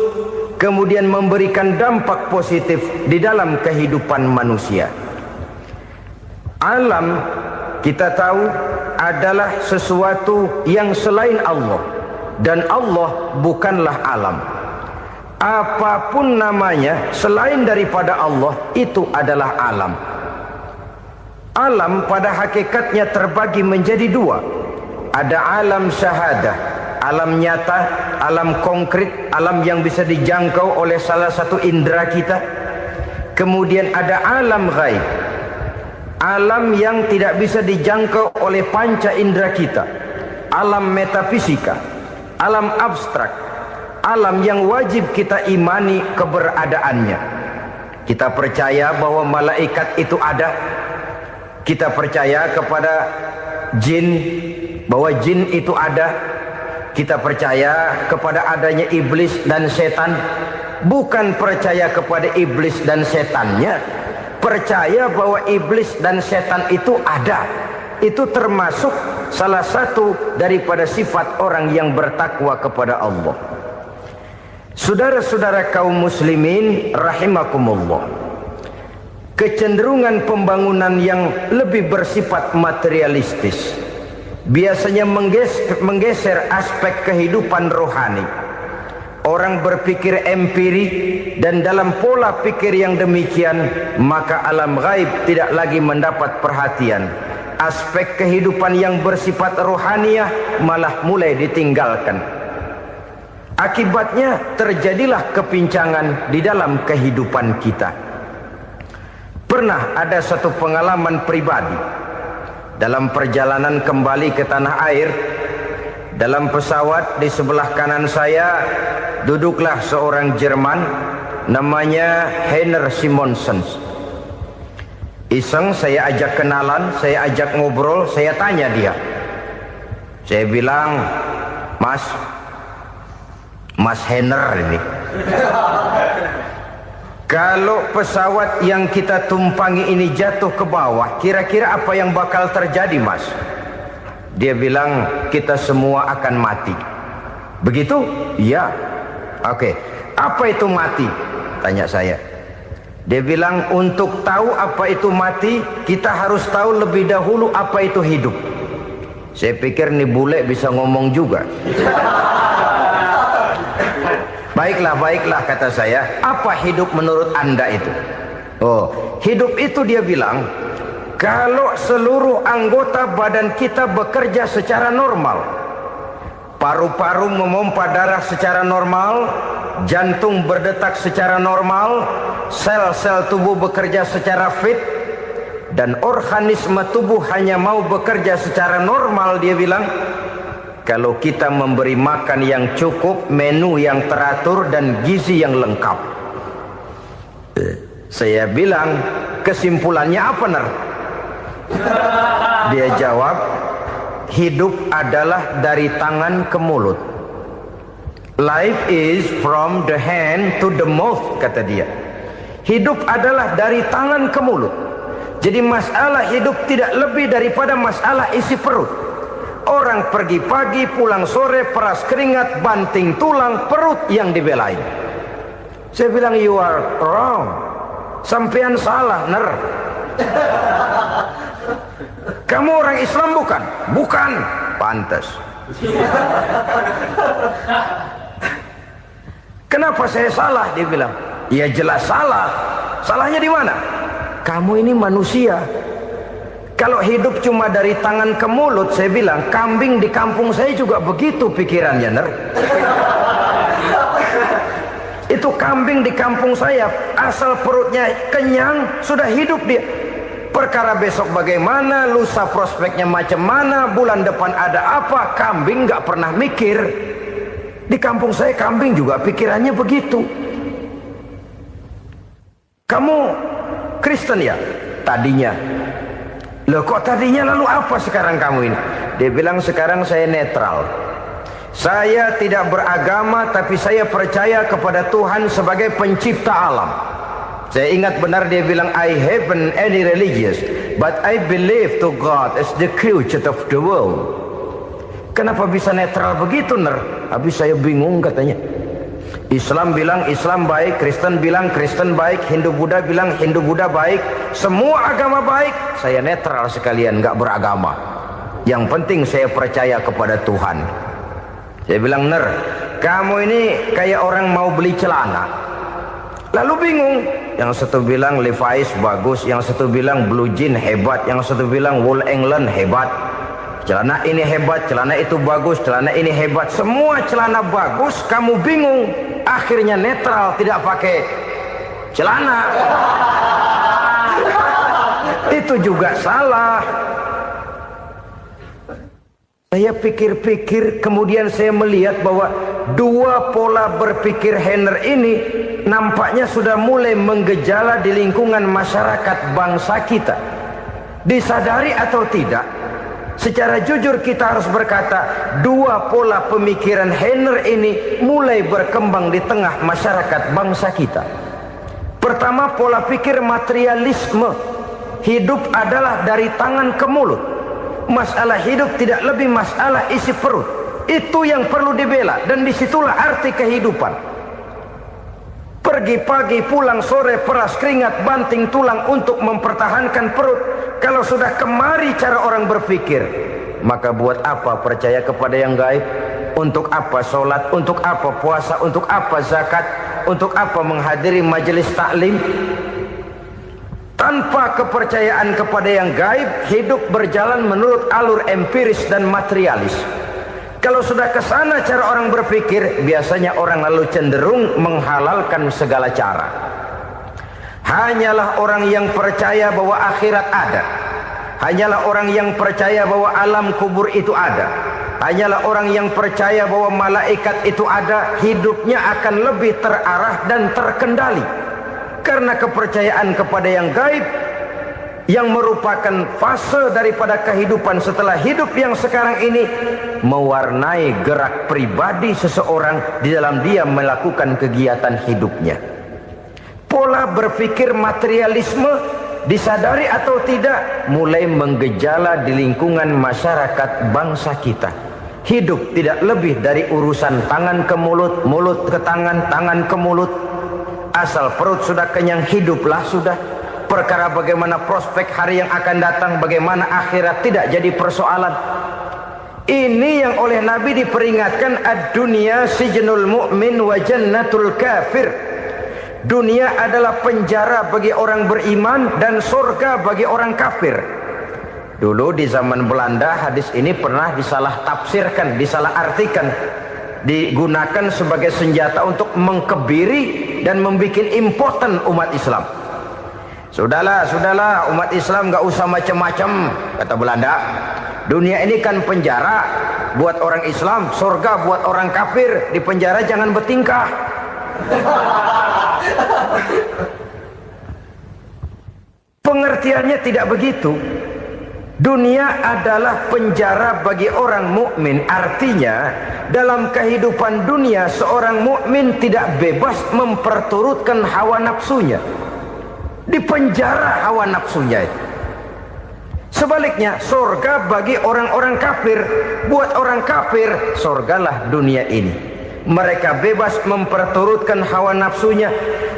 kemudian memberikan dampak positif di dalam kehidupan manusia. Alam, kita tahu, adalah sesuatu yang selain Allah, dan Allah bukanlah alam. Apapun namanya selain daripada Allah, itu adalah alam. Alam pada hakikatnya terbagi menjadi 2. Ada alam syahadah, alam nyata, alam konkret, alam yang bisa dijangkau oleh salah satu indera kita. Kemudian ada alam ghaib, alam yang tidak bisa dijangkau oleh panca indera kita, alam metafisika, alam abstrak, alam yang wajib kita imani keberadaannya. Kita percaya bahwa malaikat itu ada, Kita percaya kepada jin, bahwa jin itu ada. Kita percaya kepada adanya iblis dan setan. Bukan percaya kepada iblis dan setannya, percaya bahwa iblis dan setan itu ada. Itu termasuk salah satu daripada sifat orang yang bertakwa kepada Allah. Saudara-saudara kaum muslimin rahimakumullah, kecenderungan pembangunan yang lebih bersifat materialistis biasanya menggeser aspek kehidupan rohani. Orang berpikir empiri, dan dalam pola pikir yang demikian maka alam gaib tidak lagi mendapat perhatian. Aspek kehidupan yang bersifat rohaniah malah mulai ditinggalkan. Akibatnya terjadilah kepincangan di dalam kehidupan kita. Pernah ada satu pengalaman pribadi dalam perjalanan kembali ke tanah air. Dalam pesawat di sebelah kanan saya duduklah seorang Jerman namanya Heiner Simonsen. Iseng saya ajak kenalan, saya ajak ngobrol, saya tanya dia. Saya bilang, Mas Heiner ini, kalau pesawat yang kita tumpangi ini jatuh ke bawah, kira-kira apa yang bakal terjadi, Mas? Dia bilang, kita semua akan mati. Begitu? Iya. Oke. Apa itu mati? Tanya saya. Dia bilang, untuk tahu apa itu mati, kita harus tahu lebih dahulu apa itu hidup. Saya pikir nih bule bisa ngomong juga. Baiklah kata saya. Apa hidup menurut Anda itu? Oh, hidup itu dia bilang, kalau seluruh anggota badan kita bekerja secara normal, paru-paru memompa darah secara normal, jantung berdetak secara normal, sel-sel tubuh bekerja secara fit, dan organisme tubuh hanya mau bekerja secara normal, dia bilang, kalau kita memberi makan yang cukup, menu yang teratur, dan gizi yang lengkap. Saya bilang, kesimpulannya apa, Ner? Dia jawab, hidup adalah dari tangan ke mulut. Life is from the hand to the mouth, kata dia. Hidup adalah dari tangan ke mulut. Jadi masalah hidup tidak lebih daripada masalah isi perut. Orang pergi pagi, pulang sore, peras keringat, banting tulang, perut yang dibelain. Saya bilang, you are wrong. Sampean salah, Ner. Kamu orang Islam bukan? Bukan. Pantas. Kenapa saya salah? Dia bilang, ya jelas salah. Salahnya di mana? Kamu ini manusia. Kalau hidup cuma dari tangan ke mulut, saya bilang, kambing di kampung saya juga begitu pikirannya, Ner. Itu kambing di kampung saya, asal perutnya kenyang, sudah hidup dia. Perkara besok bagaimana, lusa prospeknya macam mana, bulan depan ada apa, kambing nggak pernah mikir. Di kampung saya kambing juga pikirannya begitu. Kamu Kristen ya? Tadinya. Loh kok tadinya, lalu apa sekarang kamu ini? Dia bilang, sekarang saya netral. Saya tidak beragama, tapi saya percaya kepada Tuhan sebagai pencipta alam. Saya ingat benar dia bilang, I haven't any religious, but I believe to God as the creator of the world. Kenapa bisa netral begitu, Ner? Habis saya bingung katanya. Islam bilang Islam baik, Kristen bilang Kristen baik, Hindu Buddha bilang Hindu Buddha baik, semua agama baik. Saya netral sekalian, nggak beragama. Yang penting saya percaya kepada Tuhan. Saya bilang, Ner, kamu ini kayak orang mau beli celana, lalu bingung. Yang satu bilang Levi's bagus, yang satu bilang Blue Jean hebat, yang satu bilang Wool England hebat. Celana ini hebat, celana itu bagus, celana ini hebat. Semua celana bagus, kamu bingung. Akhirnya netral, tidak pakai celana. Itu juga salah. Saya pikir-pikir, kemudian saya melihat bahwa dua pola berpikir Heiner ini nampaknya sudah mulai menggejala di lingkungan masyarakat bangsa kita. Disadari atau tidak, secara jujur kita harus berkata, dua pola pemikiran Heiner ini mulai berkembang di tengah masyarakat bangsa kita. Pertama, pola pikir materialisme. Hidup adalah dari tangan ke mulut. Masalah hidup tidak lebih masalah isi perut. Itu yang perlu dibela, dan disitulah arti kehidupan. Pergi pagi, pulang sore, peras keringat, banting tulang untuk mempertahankan perut. Kalau sudah kemari cara orang berpikir, maka buat apa percaya kepada yang gaib? Untuk apa sholat? Untuk apa puasa? Untuk apa zakat? Untuk apa menghadiri majelis taklim? Tanpa kepercayaan kepada yang gaib, hidup berjalan menurut alur empiris dan materialis. Kalau sudah ke sana cara orang berpikir, biasanya orang lalu cenderung menghalalkan segala cara. Hanyalah orang yang percaya bahwa akhirat ada. Hanyalah orang yang percaya bahwa alam kubur itu ada. Hanyalah orang yang percaya bahwa malaikat itu ada, hidupnya akan lebih terarah dan terkendali. Karena kepercayaan kepada yang gaib, yang merupakan fase daripada kehidupan setelah hidup yang sekarang ini, mewarnai gerak pribadi seseorang di dalam dia melakukan kegiatan hidupnya. Pola berpikir materialisme, disadari atau tidak, mulai menggejala di lingkungan masyarakat bangsa kita. Hidup tidak lebih dari urusan tangan ke mulut, mulut ke tangan, tangan ke mulut. Asal perut sudah kenyang, hiduplah sudah. Perkara bagaimana prospek hari yang akan datang, bagaimana akhirat, tidak jadi persoalan. Ini yang oleh Nabi diperingatkan, ad-dunya sijnul mu'min wa jannatul kafir. Dunia adalah penjara bagi orang beriman dan surga bagi orang kafir. Dulu di zaman Belanda hadis ini pernah disalah tafsirkan, disalah artikan, digunakan sebagai senjata untuk mengkebiri dan membuat impoten umat Islam. Sudahlah umat Islam gak usah macam-macam, kata Belanda. Dunia ini kan penjara buat orang Islam, surga buat orang kafir. Di penjara jangan bertingkah. Pengertiannya tidak begitu. Dunia adalah penjara bagi orang mukmin. Artinya dalam kehidupan dunia seorang mukmin tidak bebas memperturutkan hawa nafsunya. Di penjara hawa nafsunya itu. Sebaliknya, surga bagi orang-orang kafir. Buat orang kafir, surgalah dunia ini. Mereka bebas memperturutkan hawa nafsunya.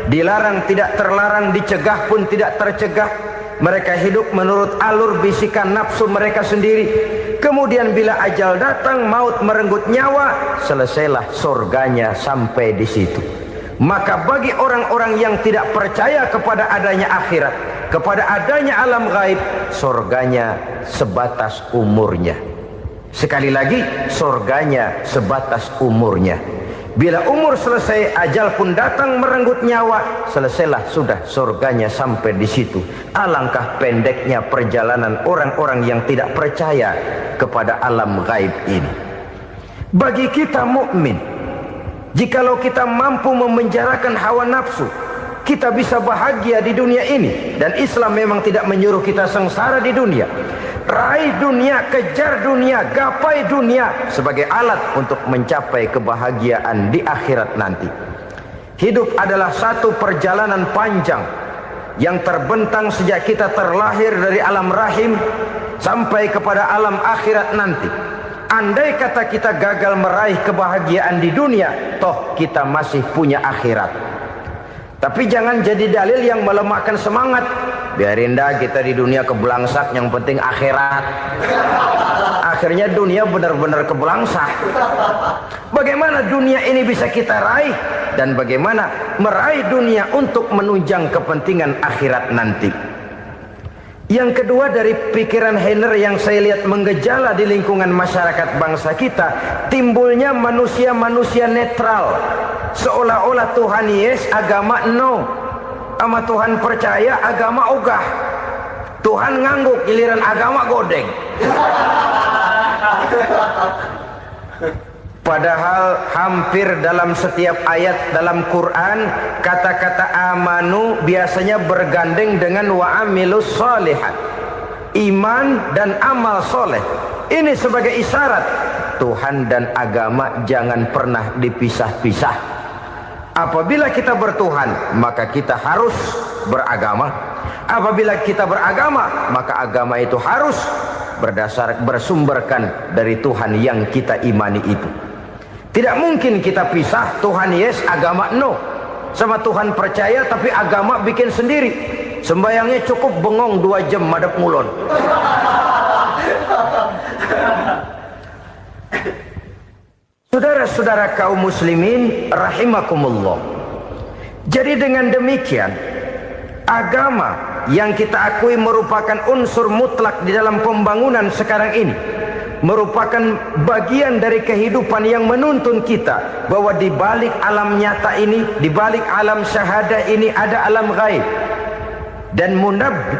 Dilarang tidak terlarang, dicegah pun tidak tercegah. Mereka hidup menurut alur bisikan nafsu mereka sendiri. Kemudian bila ajal datang, maut merenggut nyawa, selesailah surganya sampai di situ. Maka bagi orang-orang yang tidak percaya kepada adanya akhirat, kepada adanya alam gaib, surganya sebatas umurnya. Sekali lagi, surganya sebatas umurnya. Bila umur selesai, ajal pun datang merenggut nyawa, selesailah sudah surganya sampai di situ. Alangkah pendeknya perjalanan orang-orang yang tidak percaya kepada alam gaib ini. Bagi kita mukmin, jikalau kita mampu memenjarakan hawa nafsu, kita bisa bahagia di dunia ini. Dan Islam memang tidak menyuruh kita sengsara di dunia. Raih dunia, kejar dunia, gapai dunia sebagai alat untuk mencapai kebahagiaan di akhirat nanti. Hidup adalah satu perjalanan panjang yang terbentang sejak kita terlahir dari alam rahim sampai kepada alam akhirat nanti. Andai kata kita gagal meraih kebahagiaan di dunia, toh kita masih punya akhirat. Tapi jangan jadi dalil yang melemahkan semangat. Biarin dah kita di dunia kebelangsak, yang penting akhirat. Akhirnya dunia benar-benar kebelangsak. Bagaimana dunia ini bisa kita raih, dan bagaimana meraih dunia untuk menunjang kepentingan akhirat nanti. Yang kedua, dari pikiran Heiner yang saya lihat menggejala di lingkungan masyarakat bangsa kita, timbulnya manusia-manusia netral. Seolah-olah Tuhan yes, agama no. Sama Tuhan percaya, agama ogah. Tuhan ngangguk, giliran agama godeng. Padahal hampir dalam setiap ayat dalam Quran, kata-kata amanu biasanya bergandeng dengan wa amilus shalihat. iman dan amal soleh. Ini sebagai isyarat Tuhan dan agama jangan pernah dipisah-pisah. Apabila kita bertuhan, maka kita harus beragama. Apabila kita beragama, maka agama itu harus bersumberkan dari Tuhan yang kita imani itu. Tidak mungkin kita pisah, Tuhan yes, agama no. Sama Tuhan percaya tapi agama bikin sendiri. Sembayangnya cukup bengong 2 jam madep ngulon. Saudara-saudara kaum muslimin rahimakumullah. Jadi dengan demikian, agama yang kita akui merupakan unsur mutlak di dalam pembangunan sekarang ini, merupakan bagian dari kehidupan yang menuntun kita bahwa di balik alam nyata ini, di balik alam syahadah ini ada alam gaib. Dan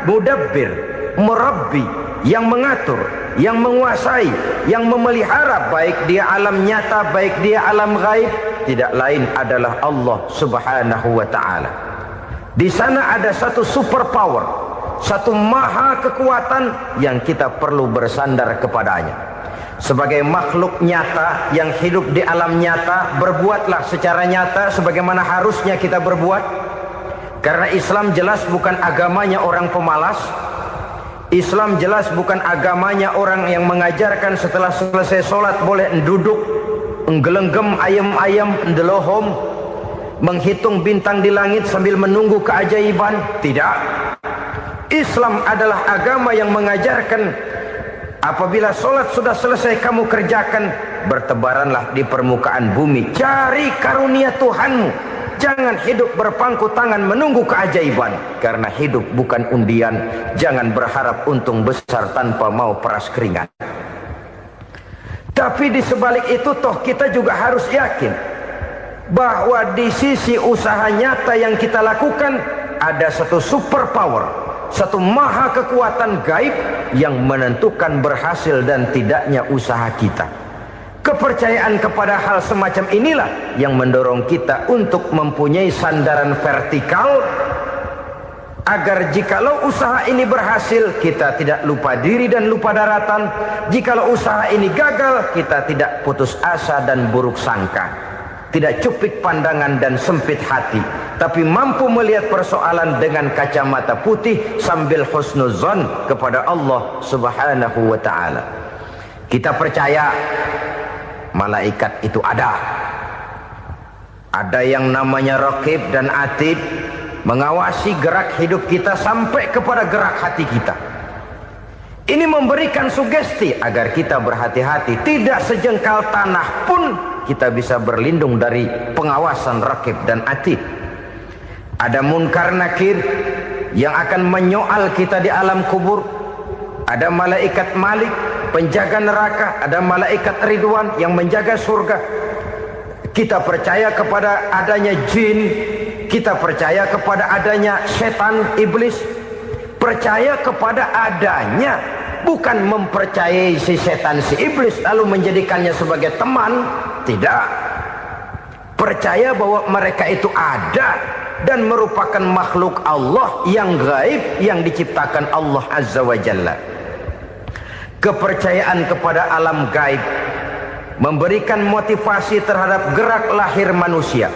mudabbir, murabbi, yang mengatur, yang menguasai, yang memelihara baik dia alam nyata, baik dia alam gaib, tidak lain adalah Allah Subhanahu wa ta'ala. Di sana ada satu super power, satu maha kekuatan yang kita perlu bersandar kepadanya. Sebagai makhluk nyata yang hidup di alam nyata, berbuatlah secara nyata sebagaimana harusnya kita berbuat. Karena Islam jelas bukan agamanya orang pemalas. Islam jelas bukan agamanya orang yang mengajarkan setelah selesai sholat boleh duduk, nggelenggem ayam-ayam, ndelohom, menghitung bintang di langit sambil menunggu keajaiban. Tidak. Islam adalah agama yang mengajarkan apabila sholat sudah selesai kamu kerjakan, bertebaranlah di permukaan bumi, cari karunia Tuhanmu. Jangan hidup berpangku tangan menunggu keajaiban. Karena hidup bukan undian. Jangan berharap untung besar tanpa mau peras keringat. Tapi di sebalik itu toh kita juga harus yakin bahwa di sisi usaha nyata yang kita lakukan ada satu super power, satu maha kekuatan gaib yang menentukan berhasil dan tidaknya usaha kita. Kepercayaan kepada hal semacam inilah yang mendorong kita untuk mempunyai sandaran vertikal, agar jikalau usaha ini berhasil kita tidak lupa diri dan lupa daratan. Jikalau usaha ini gagal kita tidak putus asa dan buruk sangka, tidak cupik pandangan dan sempit hati, tapi mampu melihat persoalan dengan kacamata putih sambil husnuzon kepada Allah Subhanahu wa ta'ala. Kita percaya malaikat itu ada. Ada yang namanya raqib dan atid, mengawasi gerak hidup kita sampai kepada gerak hati kita. Ini memberikan sugesti agar kita berhati-hati. Tidak sejengkal tanah pun kita bisa berlindung dari pengawasan raqib dan atid. Ada munkar nakir yang akan menyoal kita di alam kubur. Ada malaikat malik, penjaga neraka. Ada malaikat ridwan yang menjaga surga. Kita percaya kepada adanya jin, kita percaya kepada adanya setan, iblis. Percaya kepada adanya, bukan mempercayai si setan, si iblis lalu menjadikannya sebagai teman. Tidak. Percaya bahwa mereka itu ada dan merupakan makhluk Allah yang gaib, yang diciptakan Allah Azza wa Jalla. Kepercayaan kepada alam gaib memberikan motivasi terhadap gerak lahir manusia,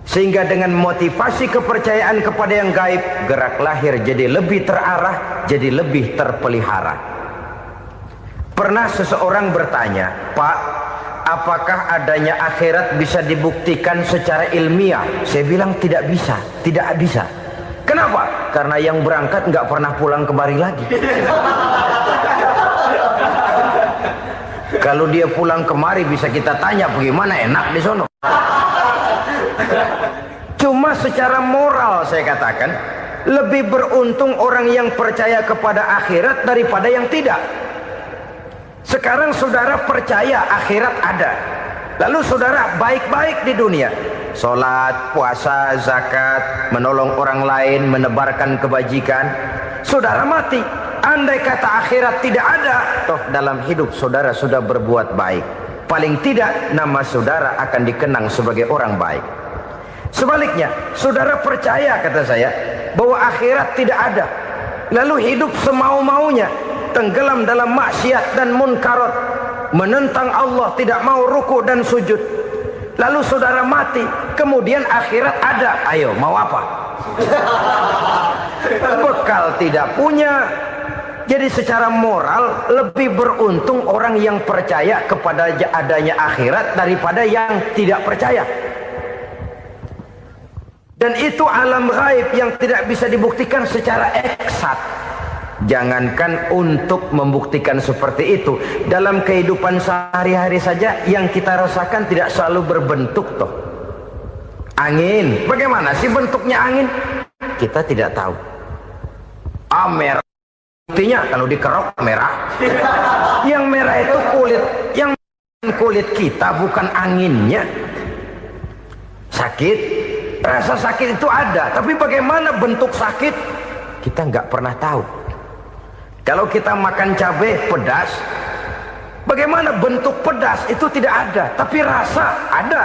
sehingga dengan motivasi kepercayaan kepada yang gaib, gerak lahir jadi lebih terarah, jadi lebih terpelihara. Pernah seseorang bertanya, "Pak, apakah adanya akhirat bisa dibuktikan secara ilmiah?" Saya bilang tidak bisa, tidak bisa. Kenapa? Karena yang berangkat nggak pernah pulang kembali lagi. Kalau dia pulang kemari bisa kita tanya bagaimana enak di sono. Cuma secara moral saya katakan, lebih beruntung orang yang percaya kepada akhirat daripada yang tidak. Sekarang saudara percaya akhirat ada, lalu saudara baik-baik di dunia, sholat, puasa, zakat, menolong orang lain, menebarkan kebajikan. Saudara mati, andai kata akhirat tidak ada, toh dalam hidup saudara sudah berbuat baik. Paling tidak nama saudara akan dikenang sebagai orang baik. Sebaliknya, saudara percaya, kata saya, bahwa akhirat tidak ada, lalu hidup semau-maunya, tenggelam dalam maksiat dan munkarat, menentang Allah, tidak mau ruku dan sujud, lalu saudara mati, kemudian akhirat ada, ayo mau apa? Bekal tidak punya. Jadi secara moral lebih beruntung orang yang percaya kepada adanya akhirat daripada yang tidak percaya. Dan itu alam gaib yang tidak bisa dibuktikan secara eksat. Jangankan untuk membuktikan seperti itu, dalam kehidupan sehari-hari saja yang kita rasakan tidak selalu berbentuk toh. Angin, bagaimana sih bentuknya angin? Kita tidak tahu. Merah, buktinya kalau dikerok merah. Yang merah itu kulit, yang kulit kita bukan anginnya. Sakit, rasa sakit itu ada, tapi bagaimana bentuk sakit? Kita nggak pernah tahu. Kalau kita makan cabai pedas, bagaimana bentuk pedas itu tidak ada, tapi rasa ada.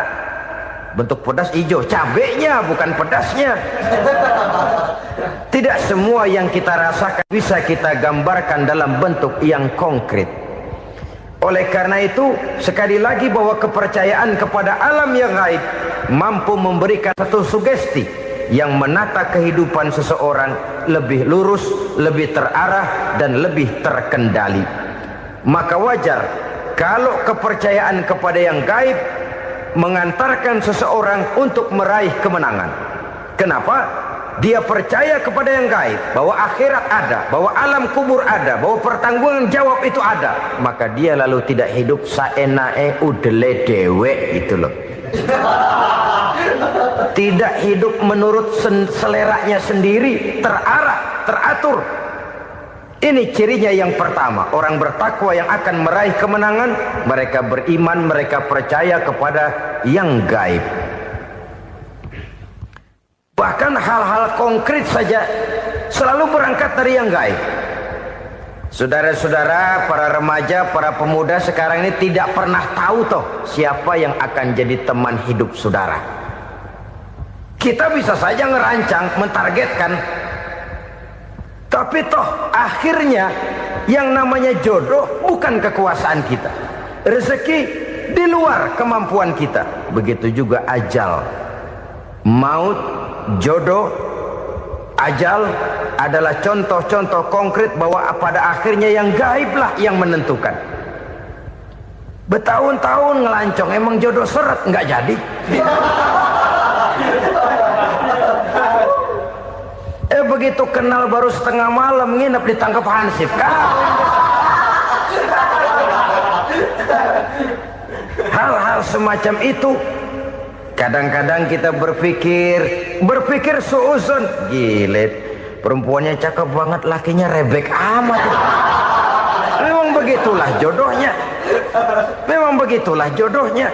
Bentuk pedas hijau, cabenya bukan pedasnya. Tidak semua yang kita rasakan bisa kita gambarkan dalam bentuk yang konkret. Oleh karena itu, sekali lagi bahwa kepercayaan kepada alam yang gaib mampu memberikan satu sugesti yang menata kehidupan seseorang lebih lurus, lebih terarah, dan lebih terkendali. Maka wajar kalau kepercayaan kepada yang gaib mengantarkan seseorang untuk meraih kemenangan. Kenapa? Dia percaya kepada yang gaib, bahwa akhirat ada, bahwa alam kubur ada, bahwa pertanggungan jawab itu ada. Maka dia lalu tidak hidup saenae udele dewe itu loh. Tidak hidup menurut seleranya sendiri, terarah, teratur. Ini cirinya yang pertama, orang bertakwa yang akan meraih kemenangan, mereka beriman, mereka percaya kepada yang gaib. Bahkan hal-hal konkret saja selalu berangkat dari yang gaib. Saudara-saudara, para remaja, para pemuda sekarang ini tidak pernah tahu toh siapa yang akan jadi teman hidup saudara. Kita bisa saja ngerancang, mentargetkan, tapi toh akhirnya yang namanya jodoh bukan kekuasaan kita. Rezeki di luar kemampuan kita. Begitu juga ajal. Maut, jodoh, ajal adalah contoh-contoh konkret bahwa pada akhirnya yang gaiblah yang menentukan. Bertahun-tahun ngelancong, emang jodoh seret, nggak jadi. Begitu kenal baru setengah malam nginep ditangkap hansip kan. Hal-hal semacam itu kadang-kadang kita berpikir suuzon, gilet, perempuannya cakep banget, lakinya rebek amat. Memang begitulah jodohnya. Memang begitulah jodohnya.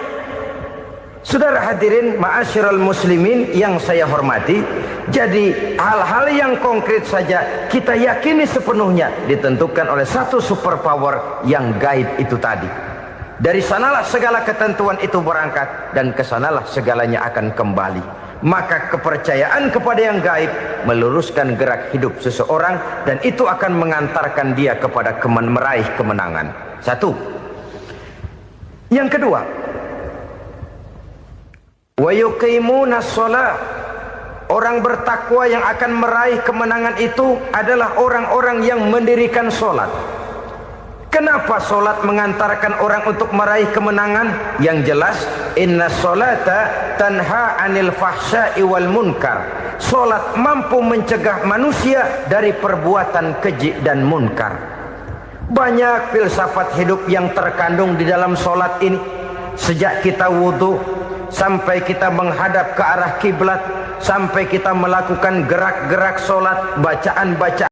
Saudara hadirin ma'asyiral muslimin yang saya hormati, jadi hal-hal yang konkret saja kita yakini sepenuhnya ditentukan oleh satu superpower yang gaib itu tadi. Dari sanalah segala ketentuan itu berangkat dan kesanalah segalanya akan kembali. Maka kepercayaan kepada yang gaib meluruskan gerak hidup seseorang dan itu akan mengantarkan dia kepada meraih kemenangan. Satu. Yang kedua, wa yuqimuna shalah. Orang bertakwa yang akan meraih kemenangan itu adalah orang-orang yang mendirikan sholat. Kenapa sholat mengantarkan orang untuk meraih kemenangan? Yang jelas, inna sholata tanha anil fahsya'i wal munkar. Sholat mampu mencegah manusia dari perbuatan keji dan munkar. Banyak filsafat hidup yang terkandung di dalam sholat ini. Sejak kita wudhu sampai kita menghadap ke arah kiblat, sampai kita melakukan gerak-gerak sholat, bacaan-bacaan